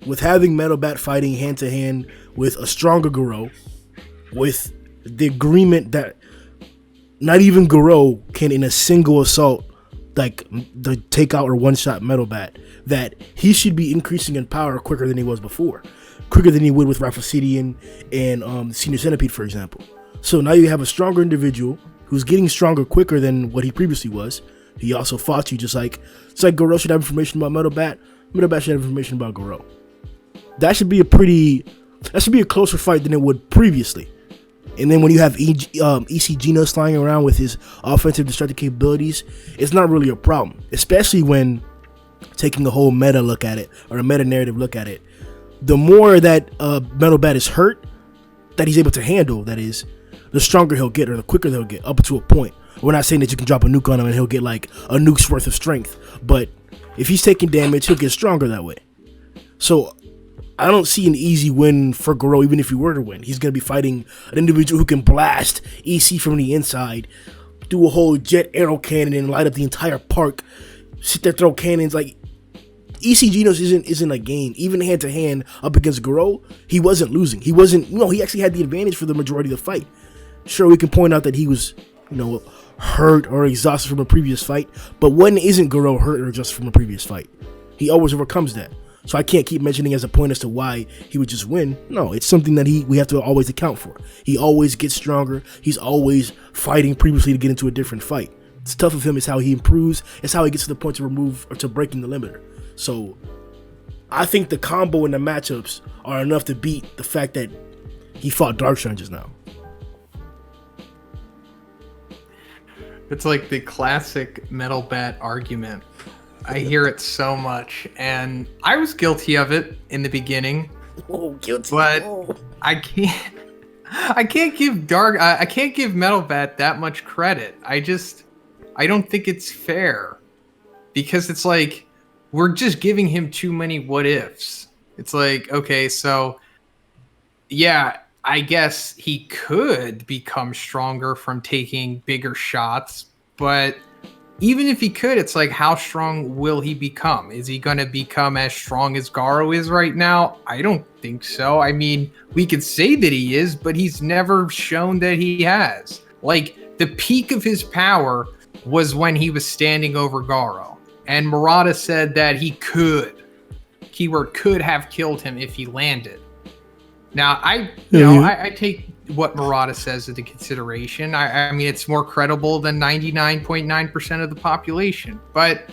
with having Metal Bat fighting hand to hand with a stronger Garou, with the agreement that not even Garou can in a single assault like the takeout or one shot Metal Bat, that he should be increasing in power quicker than he was before. Quicker than he would with Raphacidian and Senior Centipede, for example. So now you have a stronger individual who's getting stronger quicker than what he previously was. He also fought you just like Garou should have information about Metal Bat. Metal Bat should have information about Garou. That should be a closer fight than it would previously. And then when you have EC Genos flying around with his offensive destructive capabilities, it's not really a problem. Especially when taking a whole meta look at it, or a meta narrative look at it. The more that Metal Bat is hurt, that he's able to handle, that is, the stronger he'll get, or the quicker they'll get, up to a point. We're not saying that you can drop a nuke on him and he'll get like a nuke's worth of strength, but if he's taking damage, he'll get stronger that way. So I don't see an easy win for Garou, even if he were to win. He's going to be fighting an individual who can blast EC from the inside, do a whole jet arrow cannon and light up the entire park, sit there, throw cannons. Like, EC Genos isn't a game. Even hand to hand up against Garou, he wasn't losing. He actually had the advantage for the majority of the fight. Sure, we can point out that he was, hurt or exhausted from a previous fight, but when isn't Garou hurt or exhausted from a previous fight? He always overcomes that. So I can't keep mentioning as a point as to why he would just win. No, it's something that we have to always account for. He always gets stronger. He's always fighting previously to get into a different fight. It's tough of him. It's how he improves. It's how he gets to the point to remove or to breaking the limiter. So I think the combo and the matchups are enough to beat the fact that he fought Darkshine just now. It's like the classic Metal Bat argument. I hear it so much, and I was guilty of it in the beginning. Oh, guilty! But I can't give Metal Bat that much credit. I don't think it's fair because it's like we're just giving him too many what ifs. It's like, okay, so yeah, I guess he could become stronger from taking bigger shots, but even if he could, it's like, how strong will he become? Is he going to become as strong as Garou is right now? I don't think so. I mean, we could say that he is, but he's never shown that he has. Like, the peak of his power was when he was standing over Garou. And Murata said that he could, keyword could have killed him if he landed. Now, I take what Murata says into consideration. I mean, it's more credible than 99.9% of the population. But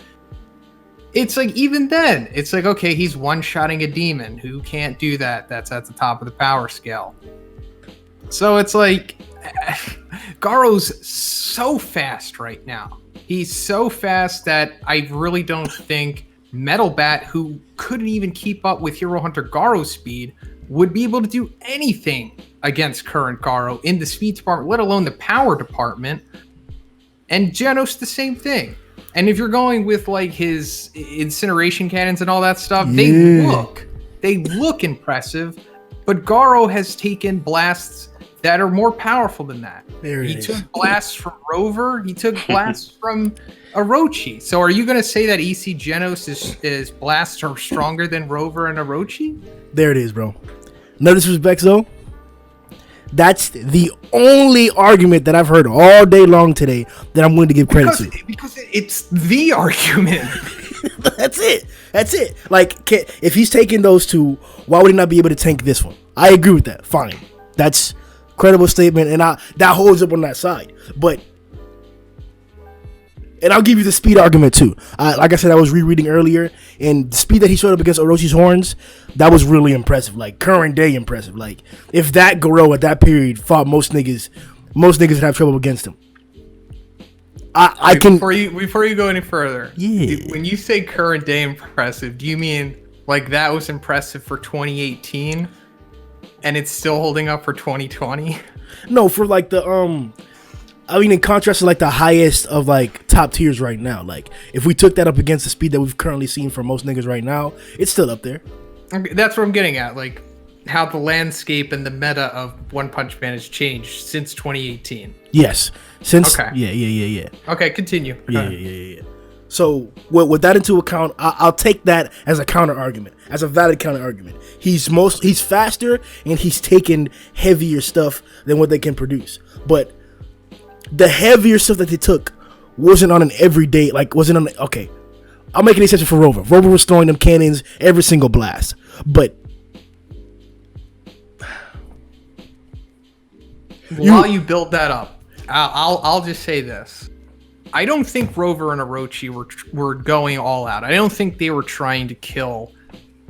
it's like, even then, it's like, okay, he's one-shotting a demon. Who can't do that? That's at the top of the power scale. So it's like, Garou's so fast right now. He's so fast that I really don't think Metal Bat, who couldn't even keep up with Hero Hunter Garou's speed, would be able to do anything against current Garou in the speed department, let alone the power department. And Genos, the same thing. And if you're going with like his incineration cannons and all that stuff, they look impressive. But Garou has taken blasts that are more powerful than that. He took blasts from Rover. He took blasts from Orochi. So are you going to say that EC Genos' blasts are stronger than Rover and Orochi? There it is, bro. No disrespect, though. That's the only argument that I've heard all day long today that I'm willing to give credit to. Because it's the argument. That's it. Like, if he's taking those two, why would he not be able to tank this one? I agree with that. Fine. That's a credible statement, and that holds up on that side. And I'll give you the speed argument too. Like I said, I was rereading earlier, and the speed that he showed up against Orochi's horns, that was really impressive. Like, current day impressive. Like, if that Garou at that period fought most niggas would have trouble against him. I can. Before you go any further, yeah. When you say current day impressive, do you mean like that was impressive for 2018, and it's still holding up for 2020? No, for like the I mean, in contrast to like the highest of like top tiers right now, like if we took that up against the speed that we've currently seen for most niggas right now, it's still up there. That's what I'm getting at, like how the landscape and the meta of One Punch Man has changed since 2018. Yes, since okay. Yeah. Okay, continue. Yeah. So with that into account, I'll take that as a counter argument, as a valid counter argument. He's faster and he's taking heavier stuff than what they can produce, but the heavier stuff that they took wasn't on an everyday, okay, I'll make an exception for Rover. Rover was throwing them cannons every single blast. But while you build that up, I'll just say this. I don't think Rover and Orochi were going all out. I don't think they were trying to kill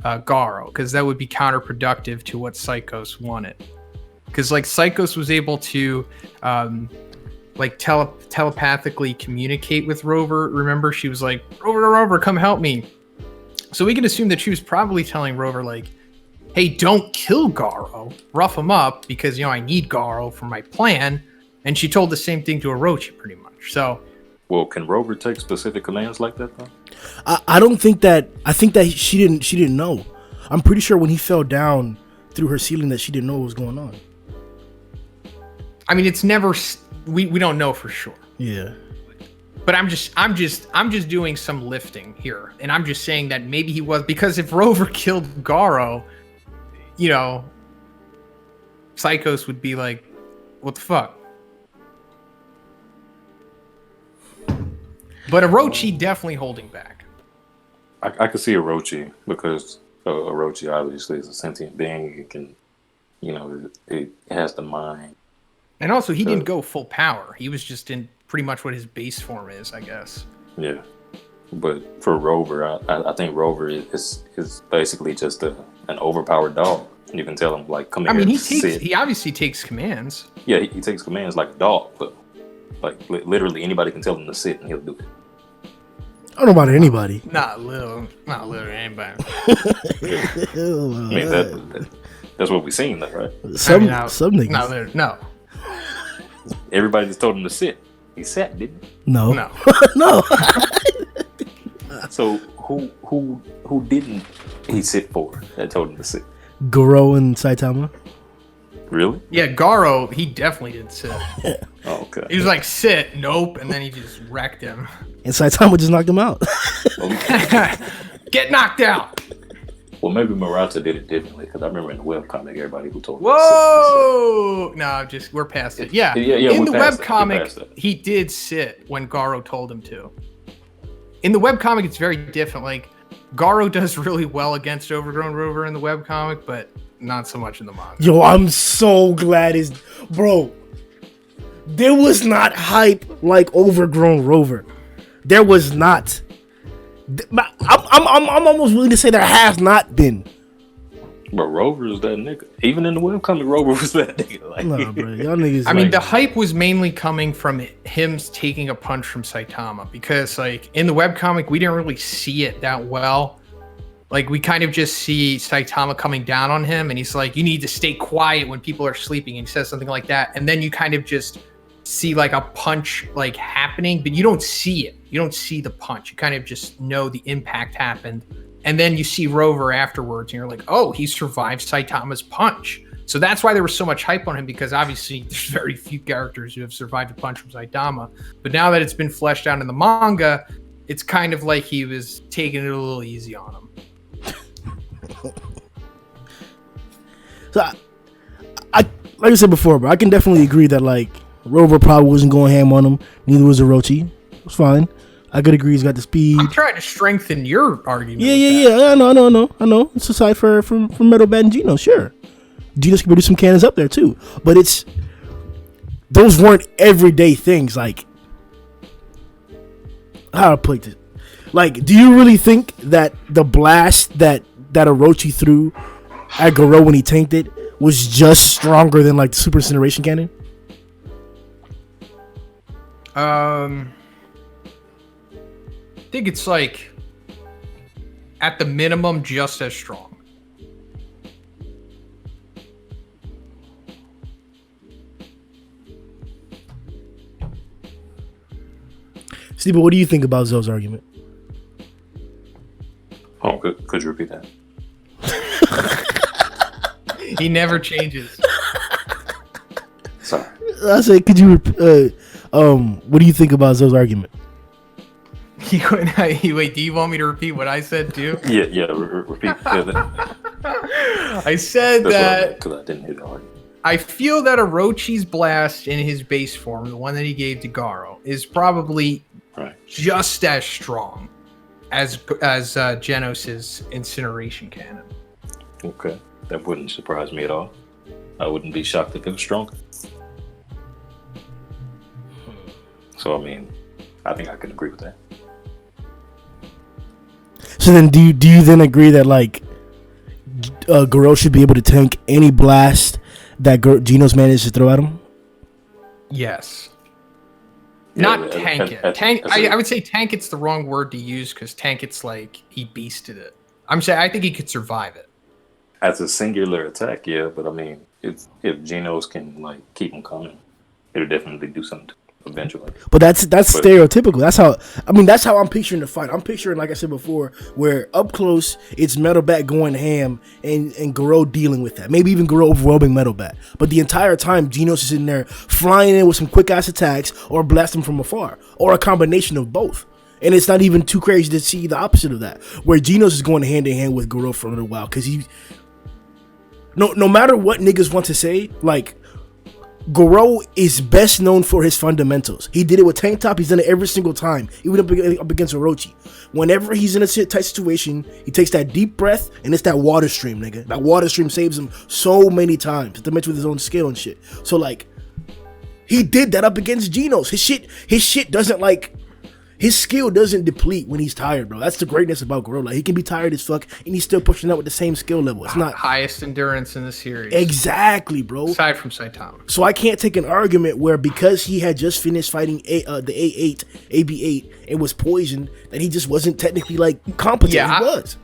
Garou, because that would be counterproductive to what Psychos wanted. Because like Psychos was able to telepathically communicate with Rover. Remember, she was like, Rover, come help me. So we can assume that she was probably telling Rover like, hey, don't kill Garou, rough him up, because I need Garou for my plan. And she told the same thing to Orochi pretty much. So, well, can Rover take specific commands like that though? I don't think that. I think that she didn't know. I'm pretty sure when he fell down through her ceiling that she didn't know what was going on. I mean, it's never. We don't know for sure. Yeah. But I'm just doing some lifting here, and I'm just saying that maybe he was, because if Rover killed Garou, Psychos would be like, what the fuck? But Orochi definitely holding back. I could see Orochi, because Orochi obviously is a sentient being. It can, it has the mind. And also, he didn't go full power. He was just in pretty much what his base form is, I guess. Yeah. But for Rover, I think Rover is basically just an overpowered dog. You can tell him, like, come here. I mean, he obviously takes commands. Yeah, he takes commands like a dog, but like literally anybody can tell him to sit and he'll do it. I don't know about anybody. Not literally anybody. I mean, that's what we've seen, though, right? Some niggas. No. Everybody just told him to sit. He sat, didn't he? No. No. No. So who didn't he sit for that told him to sit? Garou and Saitama. Really? Yeah, Garou, he definitely did sit. Oh, okay. He was like, sit, nope, and then he just wrecked him. And Saitama just knocked him out. Get knocked out. Well, maybe Murata did it differently because I remember in the webcomic, everybody who told him Whoa! No, we're past it. Yeah. In the past that. We're past webcomic, that. he did sit when Garou told him to. In the webcomic, it's very different. Like, Garou does really well against Overgrown Rover in the webcomic, but not so much in the manga. Yo, I'm so glad bro. There was not hype like Overgrown Rover. There was not. I'm almost willing to say there has not been. But Rover is that nigga. Even in the webcomic, Rover was that nigga. Like, Nah, bro, y'all niggas. I mean, the hype was mainly coming from him taking a punch from Saitama because, like, in the webcomic, we didn't really see it that well. Like, we kind of just see Saitama coming down on him, and he's like, you need to stay quiet when people are sleeping, and he says something like that. And then you kind of just see, like, a punch, like, happening, but you don't see it. You don't see the punch. You kind of just know the impact happened. And then you see Rover afterwards, and you're like, oh, he survived Saitama's punch. So that's why there was so much hype on him, because obviously there's very few characters who have survived a punch from Saitama. But now that it's been fleshed out in the manga, it's kind of like he was taking it a little easy on him. So I like I said before, bro, I can definitely agree that like Rover probably wasn't going ham on him. Neither was Orochi. It was fine. I could agree he's got the speed. I'm trying to strengthen your argument. Yeah. I know. It's aside from Metal Bat and Genos, sure. Genos can produce some cannons up there too, but those weren't everyday things. Like, how to put it? Like, do you really think that the blast that Orochi threw at Garou when he tanked it was just stronger than like the Super Incineration Cannon? I think it's like at the minimum just as strong. Steve, what do you think about Zoe's argument? Oh, could you repeat that? He never changes. Sorry. I said, could you? What do you think about Zoe's argument? Wait, do you want me to repeat what I said too? Yeah. Repeat. I said that because I didn't hear the argument. I feel that Orochi's blast in his base form, the one that he gave to Garou, is probably just as strong as Genos' incineration cannon. Okay, that wouldn't surprise me at all. I wouldn't be shocked if it was stronger. So I mean, I think I can agree with that. So then, do you then agree that like Garou should be able to tank any blast that Genos managed to throw at him? Yes. Yeah, Not tank it. I would say tank it's the wrong word to use because tank it's like he beasted it. I'm saying I think he could survive it. As a singular attack, yeah, but I mean, if Genos can like keep him coming, it'll definitely do something to him eventually. But that's stereotypical. That's how I'm picturing the fight. I'm picturing, like I said before, where up close it's Metal Bat going ham and Garou dealing with that. Maybe even Garou overwhelming Metal Bat. But the entire time Genos is in there flying in with some quick ass attacks or blasting from afar, or a combination of both. And it's not even too crazy to see the opposite of that, where Genos is going hand in hand with Garou for a little while, because he. No matter what niggas want to say, like, Garou is best known for his fundamentals. He did it with Tank Top. He's done it every single time, even up against Orochi. Whenever he's in a tight situation, he takes that deep breath, and it's that water stream, nigga. That water stream saves him so many times, not to mention with his own skill and shit. So, like, he did that up against Genos. His shit doesn't, like... His skill doesn't deplete when he's tired, bro. That's the greatness about Garou. Like, he can be tired as fuck, and he's still pushing out with the same skill level. It's not highest endurance in the series. Exactly, bro. Aside from Saitama. So I can't take an argument where because he had just finished fighting the AB8, and was poisoned, that he just wasn't technically like competent. Yeah, he was.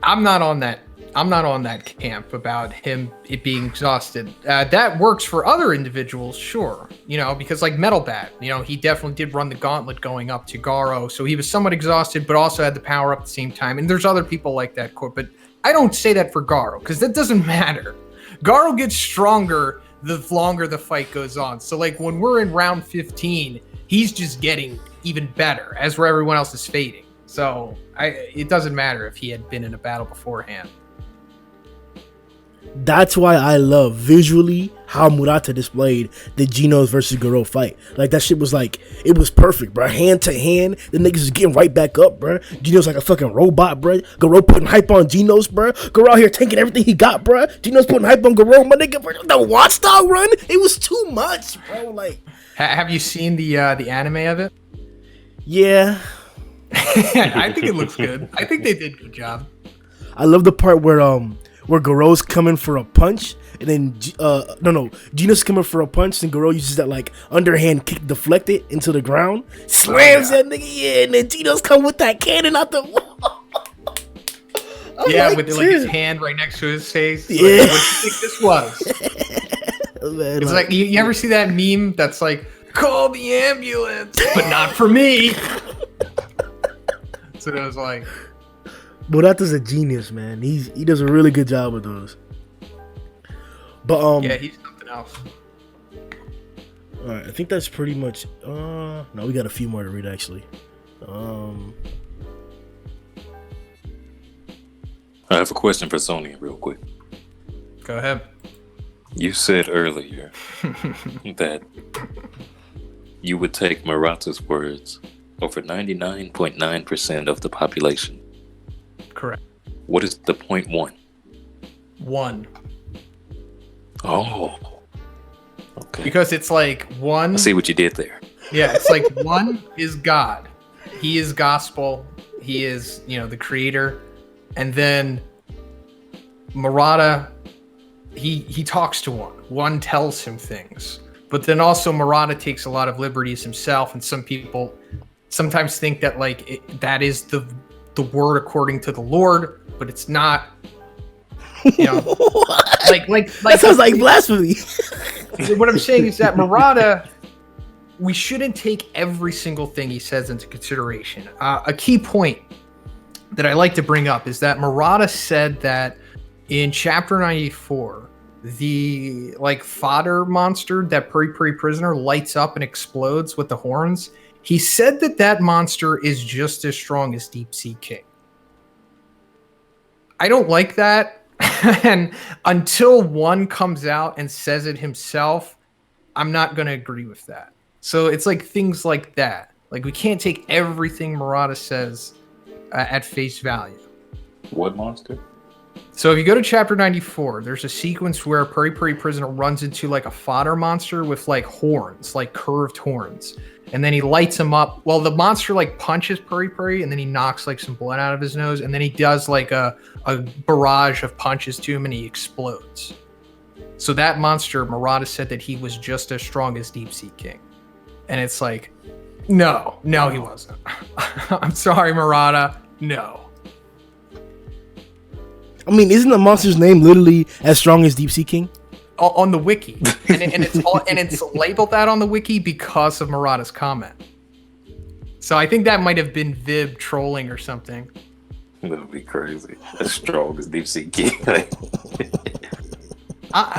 I'm not on that I'm not on that camp about it being exhausted. That works for other individuals, sure. Because like Metal Bat, he definitely did run the gauntlet going up to Garou, so he was somewhat exhausted, but also had the power up at the same time. And there's other people like that, but I don't say that for Garou, because that doesn't matter. Garou gets stronger the longer the fight goes on. So like when we're in round 15, he's just getting even better as where everyone else is fading. So it doesn't matter if he had been in a battle beforehand. That's why I love visually how Murata displayed the Genos versus Garou fight. Like that shit was like, it was perfect, bro. Hand to hand, the niggas is getting right back up, bro. Genos like a fucking robot, bro. Garou putting hype on Genos, bro. Garou out here taking everything he got, bro. Genos putting hype on Garou, my nigga. Bro. The watchdog run, it was too much, bro. Like, have you seen the anime of it? Yeah. I think it looks good. I think they did a good job. I love the part where Garou's coming for a punch, and then Genos coming for a punch, and Garou uses that like underhand kick, deflect it into the ground, slams that nigga, and then Genos come with that cannon out the wall. With like his hand right next to his face. Yeah. Like, what do you think this was? Man, it's like you ever see that meme that's like, call the ambulance, but not for me. That's what it was like. Murata's a genius, man. He does a really good job with those. But yeah, he's something else. All right, I think that's pretty much. No, we got a few more to read actually. I have a question for Sony real quick. Go ahead. You said earlier that you would take Murata's words over 99.9% of the population. Correct. What is the 0.1? 1. Oh. Okay. Because it's like 1. I see what you did there. Yeah, it's like 1 is God. He is gospel. He is, the creator. And then Murata, he talks to 1. 1 tells him things. But then also Murata takes a lot of liberties himself, and some people sometimes think that that is the word according to the Lord, but it's not. That sounds like blasphemy. What I'm saying is that Murata, we shouldn't take every single thing he says into consideration. A key point that I like to bring up is that Murata said that in chapter 94, the fodder monster, that Puri prisoner, lights up and explodes with the horns. He said that monster is just as strong as Deep Sea King. I don't like that. And until 1 comes out and says it himself, I'm not going to agree with that. So it's like things like that. Like, we can't take everything Murata says at face value. What monster? So if you go to chapter 94, there's a sequence where Puri prisoner runs into a fodder monster with horns, curved horns. And then he lights him up. Well, the monster punches Puri, and then he knocks some blood out of his nose, and then he does a barrage of punches to him, and he explodes. So that monster, Murata said that he was just as strong as Deep Sea King. And it's no, he wasn't. I'm sorry, Murata, no. I mean, isn't the monster's name literally as strong as Deep Sea King? On the wiki, and it's labeled that on the wiki because of Murata's comment. So I think that might have been Vib trolling or something. That would be crazy. As strong as Deep Sea King.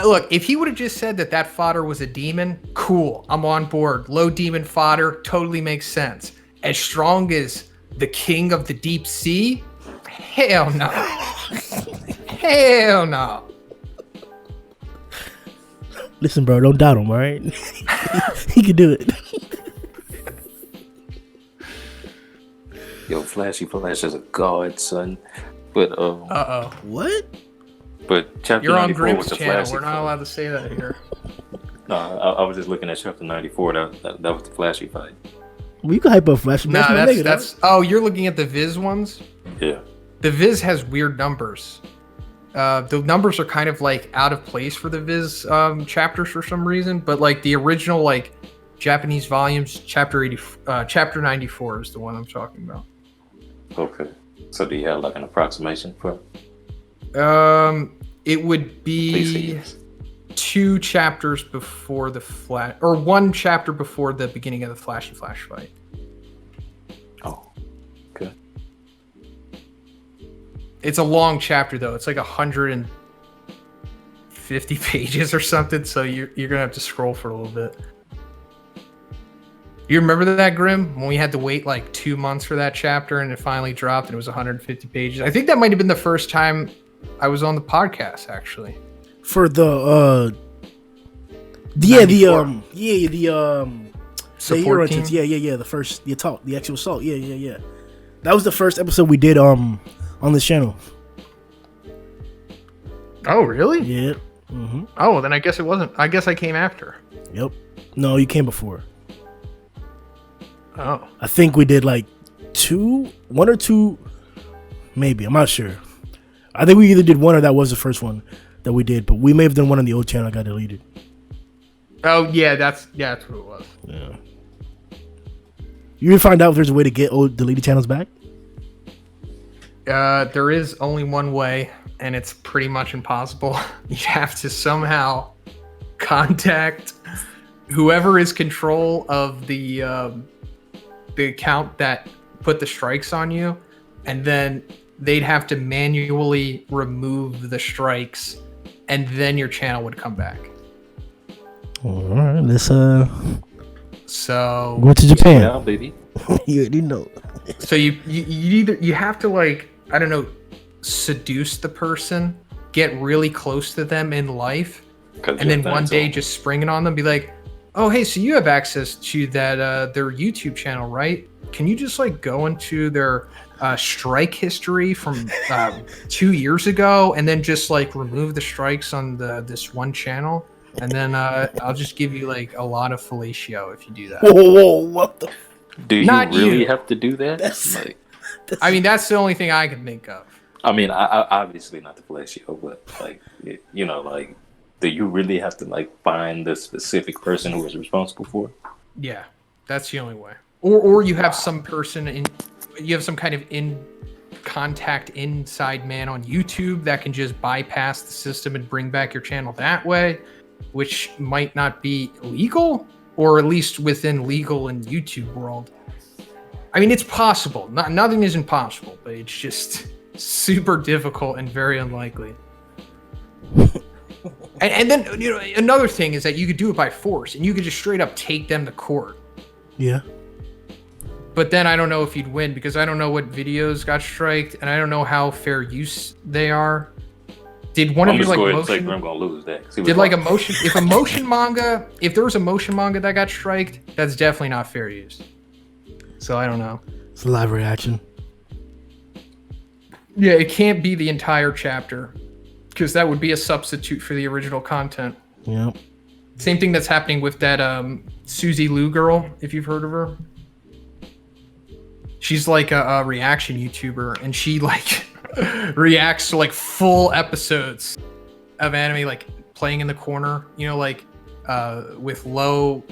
Look, if he would have just said that fodder was a demon, cool, I'm on board. Low demon fodder totally makes sense. As strong as the king of the deep sea? Hell no. Hell no. Listen, bro, don't doubt him, all right? He can do it. Yo, Flashy Flash is a god, son. But What? But chapter You're on 94 Grimm's was a channel. flashy We're not fight. allowed to say that here. No, I was just looking at chapter 94. That was the flashy fight. Well, you can hype up Flash. No, that's oh, you're looking at the Viz ones? Yeah. The Viz has weird numbers. The numbers are kind of out of place for the Viz chapters for some reason, but the original Japanese volumes, chapter 94 is the one I'm talking about. Okay. So do you have an approximation for? It would be DCs. 2 chapters before the Flash, or 1 chapter before the beginning of the Flashy Flash fight. Oh, okay. It's a long chapter though. It's like 150 pages or something. So you're gonna have to scroll for a little bit. You remember that, Grim, when we had to wait like 2 months for that chapter and it finally dropped and it was 150 pages? I think that might have been the first time I was on the podcast, actually. For the the 94. hero entrance. Yeah. The first the actual assault. Yeah. That was the first episode we did on this channel. Oh, really? Yeah. Mm-hmm. Oh, then I guess it wasn't. I guess I came after. Yep. No, you came before. Oh. I think we did like 1 or 2, maybe. I'm not sure. I think we either did 1 or that was the first one that we did, but we may have done one on the old channel that got deleted. Oh, yeah, that's what it was. Yeah. You ever find out if there's a way to get old deleted channels back? There is only one way, and it's pretty much impossible. You have to somehow contact whoever is control of the account that put the strikes on you, and then they'd have to manually remove the strikes, and then your channel would come back. All right, let's So go to Japan. Yeah, baby. You already know. So you have to, like, I don't know, seduce the person, get really close to them in life, and then one day just spring it on them, be like, oh, hey, so you have access to that their YouTube channel, right? Can you just like go into their strike history from 2 years ago and then just like remove the strikes on this one channel? And then I'll just give you like a lot of fellatio if you do that. Whoa, what the? Do you Not really you. have to do that? That's- I mean, that's the only thing I can think of. I mean, I obviously not the fellatio, but like, you know, like, do you really have to like find the specific person who is responsible for it? Yeah, that's the only way. Or you have some person you have some kind of contact inside man on YouTube that can just bypass the system and bring back your channel that way, which might not be legal, or at least within legal and YouTube world. I mean, it's possible. Nothing is impossible, but it's just super difficult and very unlikely. And then, you know, another thing is that you could do it by force, and you could just straight up take them to court. Yeah. But then I don't know if you'd win, because I don't know what videos got striked, and I don't know how fair use they are. Did one I'm of your just like going to motion? say I'm gonna lose that. 'Cause he was Did like a like- motion? If a motion manga, if there was a motion manga that got striked, that's definitely not fair use. So I don't know. It's a live reaction. Yeah, it can't be the entire chapter, because that would be a substitute for the original content. Yep. Same thing that's happening with that Susie Lou girl, if you've heard of her. She's like a reaction YouTuber, and she like reacts to like full episodes of anime, like playing in the corner, you know, like with low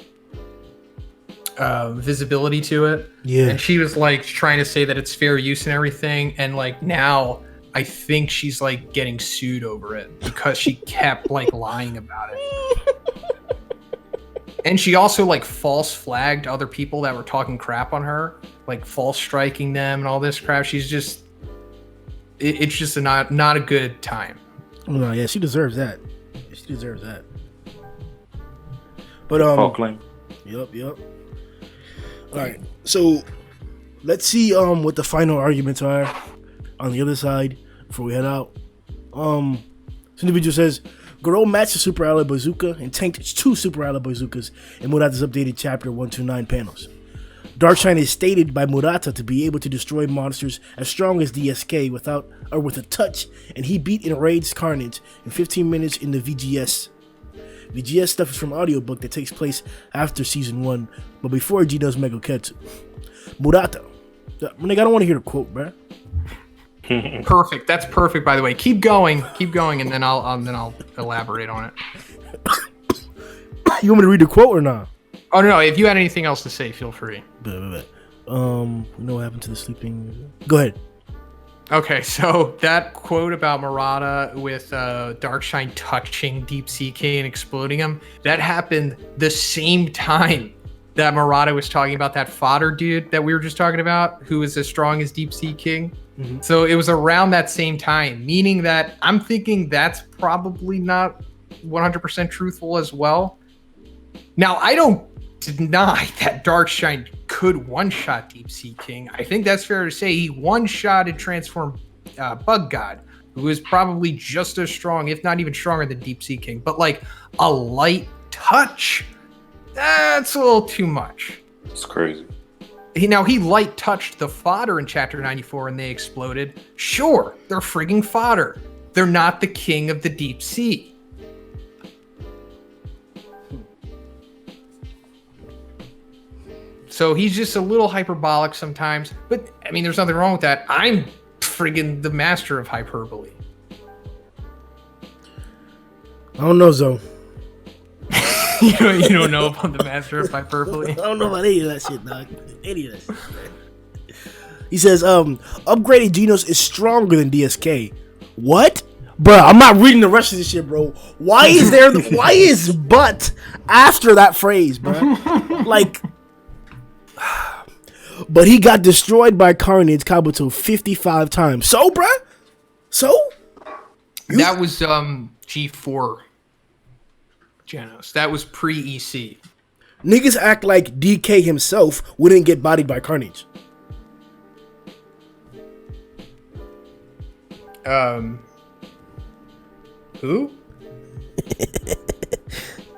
visibility to it. Yeah. And she was like trying to say that it's fair use and everything, and like now I think she's like getting sued over it because she kept like lying about it. And she also like false flagged other people that were talking crap on her, like false striking them and all this crap. She's just it's just not a good time. No, yeah, she deserves that. She deserves that. But False claim. Yep. All right, so let's see what the final arguments are on the other side before we head out. This individual says Garou matched the Super Ally Bazooka and tanked 2 Super Ally Bazookas in Murata's updated chapter 129 panels. Darkshine is stated by Murata to be able to destroy monsters as strong as DSK with a touch, and he beat Enraged's Carnage in 15 minutes in the VGS. VGS stuff is from audiobook that takes place after season 1, but before Genos Mega Ketsu. Murata. Nigga, I don't want to hear the quote, bruh. Perfect. That's perfect, by the way. Keep going, and then I'll elaborate on it. You want me to read the quote or not? Oh no, if you had anything else to say, feel free. You know what happened to the sleeping? Go ahead. Okay, so that quote about Murata with Darkshine touching Deep Sea King and exploding him, that happened the same time that Murata was talking about that fodder dude that we were just talking about, who is as strong as Deep Sea King. Mm-hmm. So it was around that same time, meaning that I'm thinking that's probably not 100% truthful as well. Now, I don't deny that Darkshine could one-shot Deep Sea King. I think that's fair to say. He one-shotted Transform Bug God, who is probably just as strong, if not even stronger than Deep Sea King. But like a light touch, that's a little too much. It's crazy. He light touched the fodder in Chapter 94 and they exploded. Sure, they're frigging fodder. They're not the king of the deep sea. So he's just a little hyperbolic sometimes. But, I mean, there's nothing wrong with that. I'm friggin' the master of hyperbole. I don't know, Zo. you don't know about the master of hyperbole? I don't know about any of that shit, dog. Any of that shit. He says, upgraded Genos is stronger than DSK. What? Bruh, I'm not reading the rest of this shit, bro. Why is but after that phrase, bruh? Like... But he got destroyed by Carnage Kabuto 55 times. So, bruh? So? That was G4 Genos. That was pre-EC. Niggas act like DK himself wouldn't get bodied by Carnage. Who?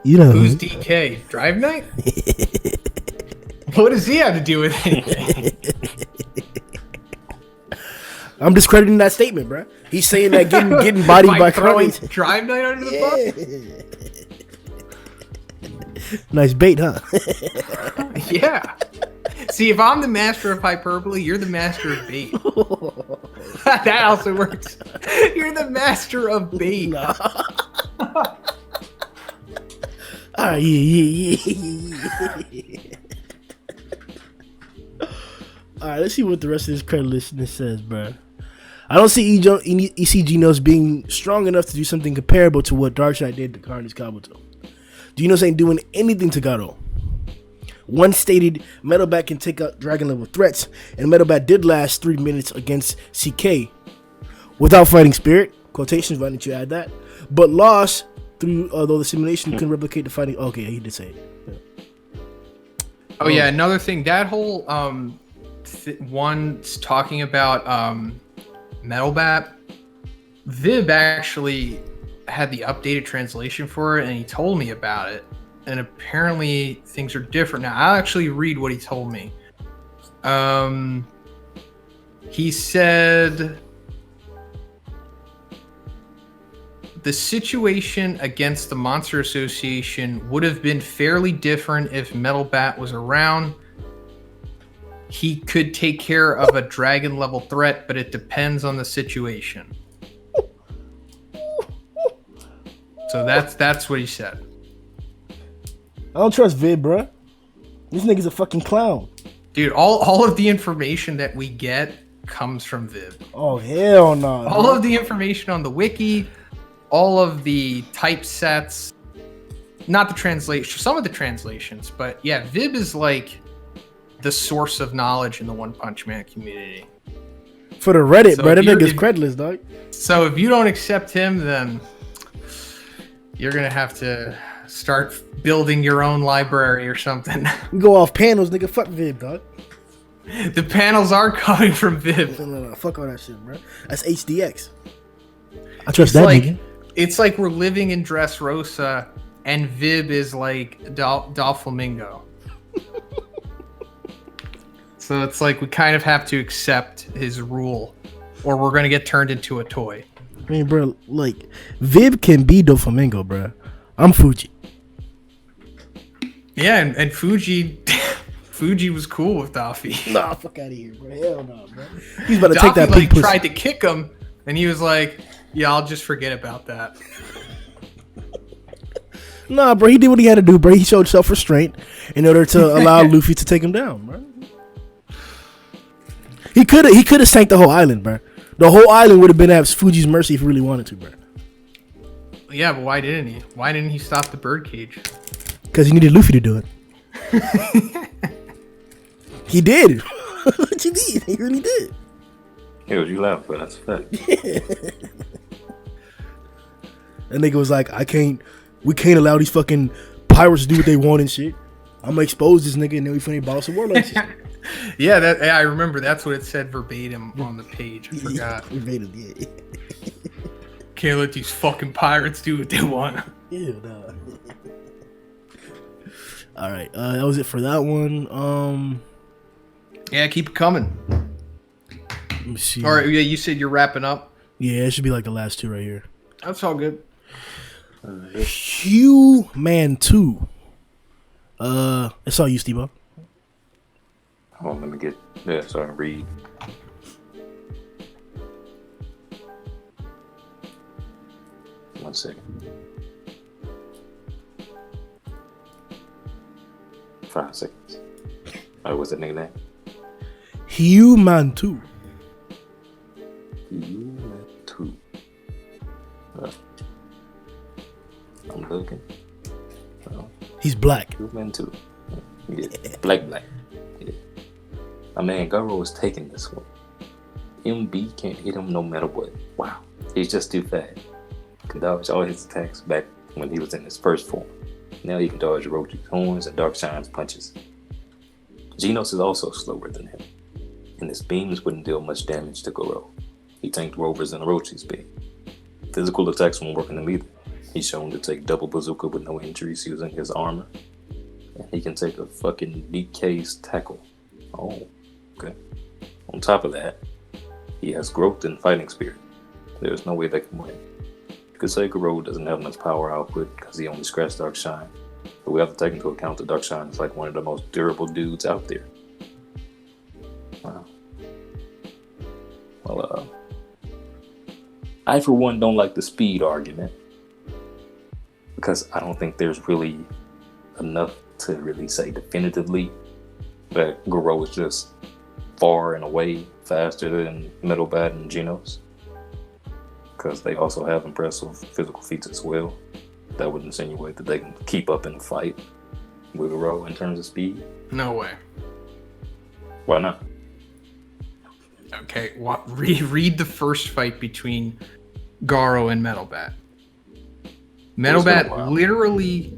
You know who's DK? Drive Knight? What does he have to do with anything? I'm discrediting that statement, bro. He's saying that getting bodied by Carnage. Drive Knight under the bus? Nice bait, huh? Yeah. See, if I'm the master of hyperbole, you're the master of bait. That also works. You're the master of bait. Nah. Yeah. Alright, let's see what the rest of this credit list says, bro. I don't see EC Genos being strong enough to do something comparable to what Darkseid did to Carnage Kabuto. Genos ain't doing anything to Garou. One stated Metal Bat can take out dragon level threats, and Metal Bat did last 3 minutes against CK without fighting Spirit. Quotations, why didn't you add that? But lost through, although the simulation can replicate the fighting. Okay, he did say it. Yeah. Oh yeah, another thing, that whole one's talking about Metal Bat. Vib actually had the updated translation for it, and he told me about it. And apparently things are different now. I'll actually read what he told me. He said the situation against the Monster Association would have been fairly different if Metal Bat was around. He could take care of a dragon level threat, but it depends on the situation. So that's what he said. I don't trust Vid, bruh. This nigga's a fucking clown. Dude, all of the information that we get comes from Viv. Oh, hell no. All of the information on the wiki, all of the typesets, not the translation, some of the translations, but yeah, Viv is like the source of knowledge in the One Punch Man community. For the Reddit, so bro, that nigga's creditless, dog. So if you don't accept him, then you're going to have to start building your own library or something. We go off panels, nigga. Fuck Viv, dog. The panels are coming from Viv. No. Fuck all that shit, bro. That's HDX. I trust that nigga. It's like we're living in Dressrosa and Vib is like Doflamingo. So it's like we kind of have to accept his rule or we're going to get turned into a toy. I mean, bro, like, Vib can be Doflamingo, bro. I'm Fuji. Yeah, and Fuji was cool with Daffy. Nah, fuck out of here, bro. Hell no, bro. He's about to take that like, pussy. Tried to kick him, and he was like, yeah, I'll just forget about that. Nah, bro, he did what he had to do, bro. He showed self-restraint in order to allow Luffy to take him down, bro. He could have sank the whole island, bro. The whole island would have been at Fuji's mercy if he really wanted to, bro. Yeah, but why didn't he? Why didn't he stop the birdcage? Because he needed Luffy to do it. He did. What you mean? He really did. Yo, you laugh, but that's a fact. That nigga was like, we can't allow these fucking pirates to do what they want and shit. I'm gonna expose this nigga and then we finna ball some warlords. Yeah, I remember. That's what it said verbatim on the page. I forgot. Verbatim, yeah. Can't let these fucking pirates do what they want. Yeah, nah. All right, that was it for that one. Yeah, keep it coming. Let me see. All right, yeah, you said you're wrapping up. Yeah, it should be like the last two right here. That's all good. Human 2. It's all you, Steve. Hold on, let me get this so I can read. One second. 5 seconds. What's that nigga name? Human 2. Human 2. I'm looking. He's black. Human 2. Yeah. Black. Yeah. My man Garou was taking this one. MB can't hit him no matter what. Wow. He's just too fast. Can dodge all his attacks back when he was in his first form. Now he can dodge Orochi's horns and Darkshine's punches. Genos is also slower than him, and his beams wouldn't deal much damage to Garou. He tanked Rover's and Orochi's beam. Physical attacks won't work on him either. He's shown to take double bazooka with no injuries using his armor. And he can take a fucking DK's tackle. Oh, okay. On top of that, he has growth and fighting spirit. There's no way they can win. You could say Garou doesn't have much power output because he only scratched Darkshine. But we have to take into account that Darkshine is like one of the most durable dudes out there. Wow. Well, I for one don't like the speed argument. Because I don't think there's really enough to really say definitively that Garou is just far and away faster than Metalbat and Genos. Because they also have impressive physical feats as well. That would insinuate that they can keep up in the fight with Garou in terms of speed. No way. Why not? Okay, read the first fight between Garou and Metalbat. Metalbat literally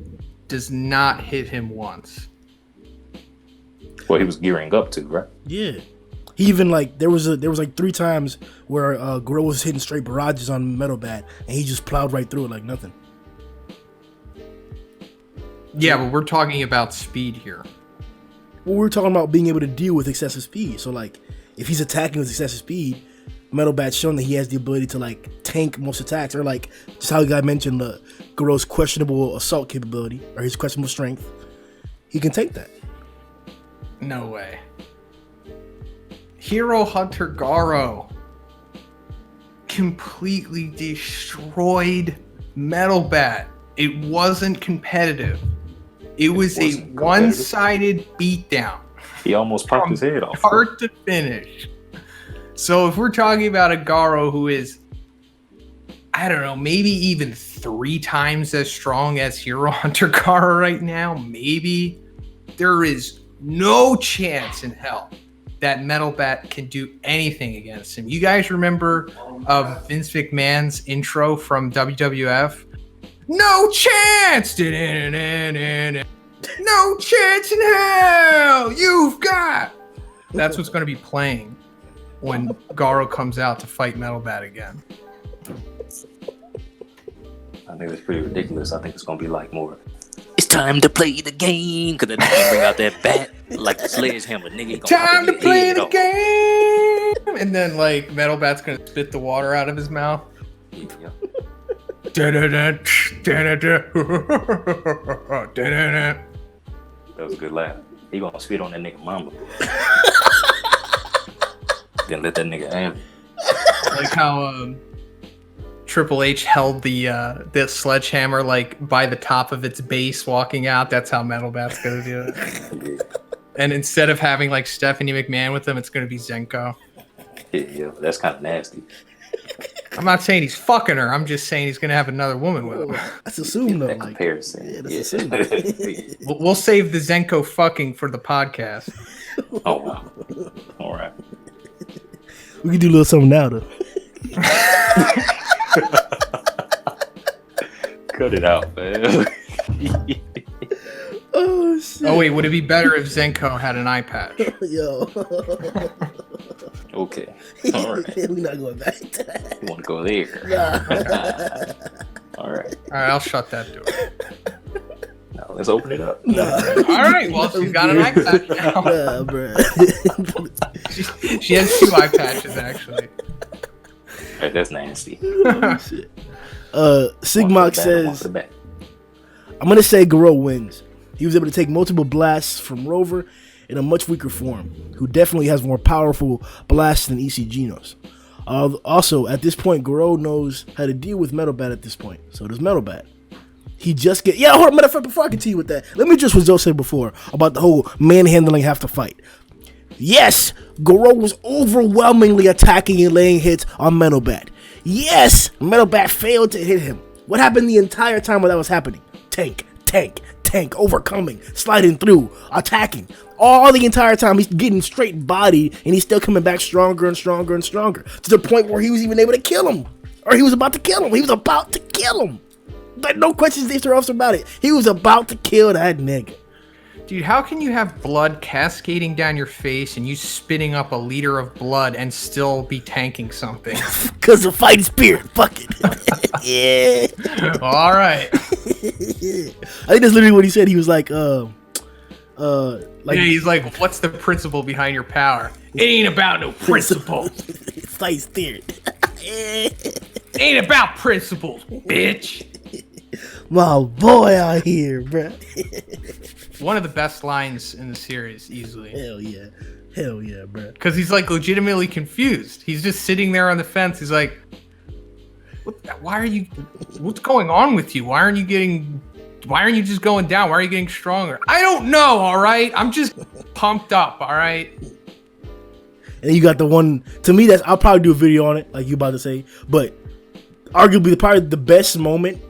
does not hit him once. Well, he was gearing up to, right? Yeah. He even there was 3 times where Garou was hitting straight barrages on Metalbat and he just plowed right through it like nothing. Yeah, but we're talking about speed here. Well, we're talking about being able to deal with excessive speed. So if he's attacking with excessive speed, Metalbat's shown that he has the ability to tank most attacks, or just how the guy mentioned Garou's questionable assault capability or his questionable strength. He can take that. No way. Hero Hunter Garou completely destroyed Metalbat. It wasn't competitive. It was a one-sided beatdown. He almost popped his head off. Start to finish. So if we're talking about a Garou who is, I don't know, maybe even 3 times as strong as Hero Hunter Garou right now, maybe, there is no chance in hell that Metalbat can do anything against him. You guys remember Vince McMahon's intro from WWF? No chance! No chance in hell! You've got... That's what's going to be playing when Garou comes out to fight Metalbat again. I think it's pretty ridiculous. I think it's going to be more, it's time to play the game, because then they can bring out that bat like the sledgehammer. Nigga, time to play the game! And then Metalbat's going to spit the water out of his mouth. Yeah. That was a good laugh. He gonna spit on that nigga mama. Then let that nigga have it. Like how Triple H held the sledgehammer by the top of its base walking out. That's how Metalbat's gonna do it. Yeah. And instead of having Stephanie McMahon with him, it's gonna be Zenko. Yeah, that's kind of nasty. I'm not saying he's fucking her. I'm just saying he's gonna have another woman with him. That's assumed though. That Like, comparison. yeah, that's Yeah. assumed. We'll save the Zenko fucking for the podcast. Oh wow. All right. We can do a little something now though. Cut it out, man. Oh shit. Oh wait, would it be better if Zenko had an eye patch? Yo. Okay. All right. We're not going back to that. You want to go there? All right. All right, I'll shut that door. Now let's open it up. All right, well, she's got an eye patch now. Nah, bro. She has 2 eye patches, actually. Hey, that's nasty. Shit. Sigmok says, Off the bat. I'm going to say Garou wins. He was able to take multiple blasts from Rover in a much weaker form, who definitely has more powerful blasts than EC Genos. Also, at this point, Garou knows how to deal with Metal Bat at this point. So does Metal Bat. He just get... Yeah, hold on, matter of fact, before I continue with that, let me just what Zoe said before about the whole manhandling half the fight. Yes, Garou was overwhelmingly attacking and laying hits on Metal Bat. Yes, Metal Bat failed to hit him. What happened the entire time while that was happening? Tank, overcoming, sliding through, attacking. All the entire time he's getting straight bodied and he's still coming back stronger and stronger and stronger. To the point where he was even able to kill him. Or he was about to kill him. He was about to kill him. Like, no questions ifs or about it. He was about to kill that nigga. Dude, how can you have blood cascading down your face and you spitting up a liter of blood and still be tanking something? Because of fighting spirit. Fuck it. Yeah. All right. I think that's literally what he said. He was like, Yeah, he's like, what's the principle behind your power? It ain't about no principle. fight spirit. It ain't about principles, bitch. My boy out here, bruh. One of the best lines in the series, easily. Hell yeah, bruh. Because he's like legitimately confused. He's just sitting there on the fence. He's like, what's going on with you? Why aren't you just going down? Why are you getting stronger? I don't know, all right? I'm just pumped up, all right? And you got the one, to me, I'll probably do a video on it, like you about to say, but arguably probably the best moment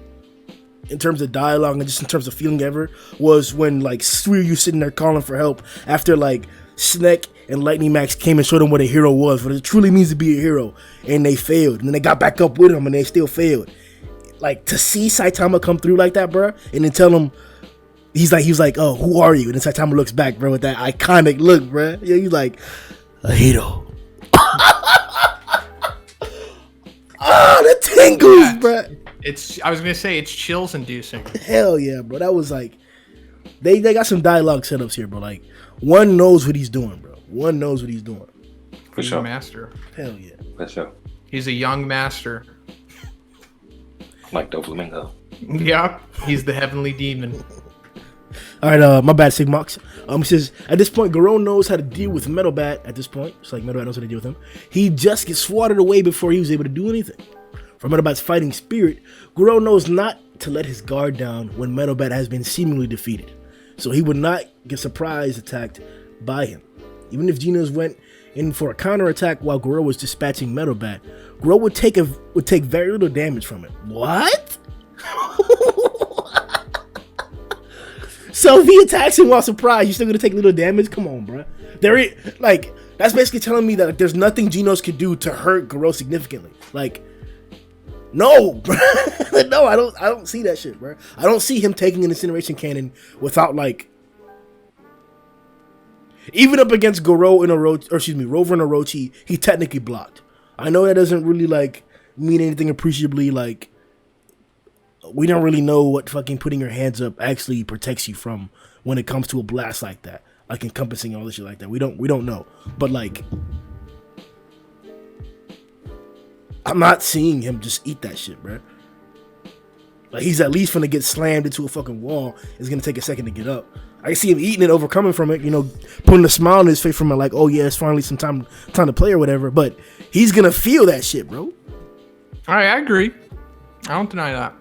in terms of dialogue and just in terms of feeling ever was when like three of you sitting there calling for help after like Snek and Lightning Max came and showed them what a hero was, what it truly means to be a hero, and they failed, and then they got back up with him and they still failed. Like, to see Saitama come through like that, bro, and then tell him, he's like, oh, who are you? And then Saitama looks back, bro, with that iconic look, bro. Yeah, he's like, a hero. The tingles, bro. I was gonna say, it's chills inducing. Hell yeah, bro. That was like, they got some dialogue setups here, bro. Like, one knows what he's doing, bro. One knows what he's doing. He's a master. Hell yeah. For sure. He's a young master. Like Doflamingo. Yeah, he's the heavenly demon. All right, my bad, Sigmox. He says, at this point, Garou knows how to deal with Metal Bat at this point. It's like Metal Bat knows how to deal with him. He just gets swatted away before he was able to do anything. For Metal Bat's fighting spirit, Garou knows not to let his guard down when Metal Bat has been seemingly defeated. So he would not get surprise attacked by him. Even if Genos went in for a counterattack while Garou was dispatching Metal Bat, Garou would take very little damage from it. What? So if he attacks him while surprised, you're still gonna take little damage? Come on, bro. That's basically telling me that there's nothing Genos could do to hurt Garou significantly. Like, no, bro. No, I don't see that shit, bro. I don't see him taking an incineration cannon without like, even up against Rover and Orochi, he technically blocked. I know that doesn't really like mean anything appreciably. Like, we don't really know what fucking putting your hands up actually protects you from when it comes to a blast like that, like encompassing all this shit like that. We don't know, but like, I'm not seeing him just eat that shit, bro. Like, he's at least gonna get slammed into a fucking wall. It's gonna take a second to get up. I can see him eating it, overcoming from it, putting a smile on his face from it, like, oh yeah, it's finally some time to play or whatever. But he's gonna feel that shit, bro. All right, I agree. I don't deny that.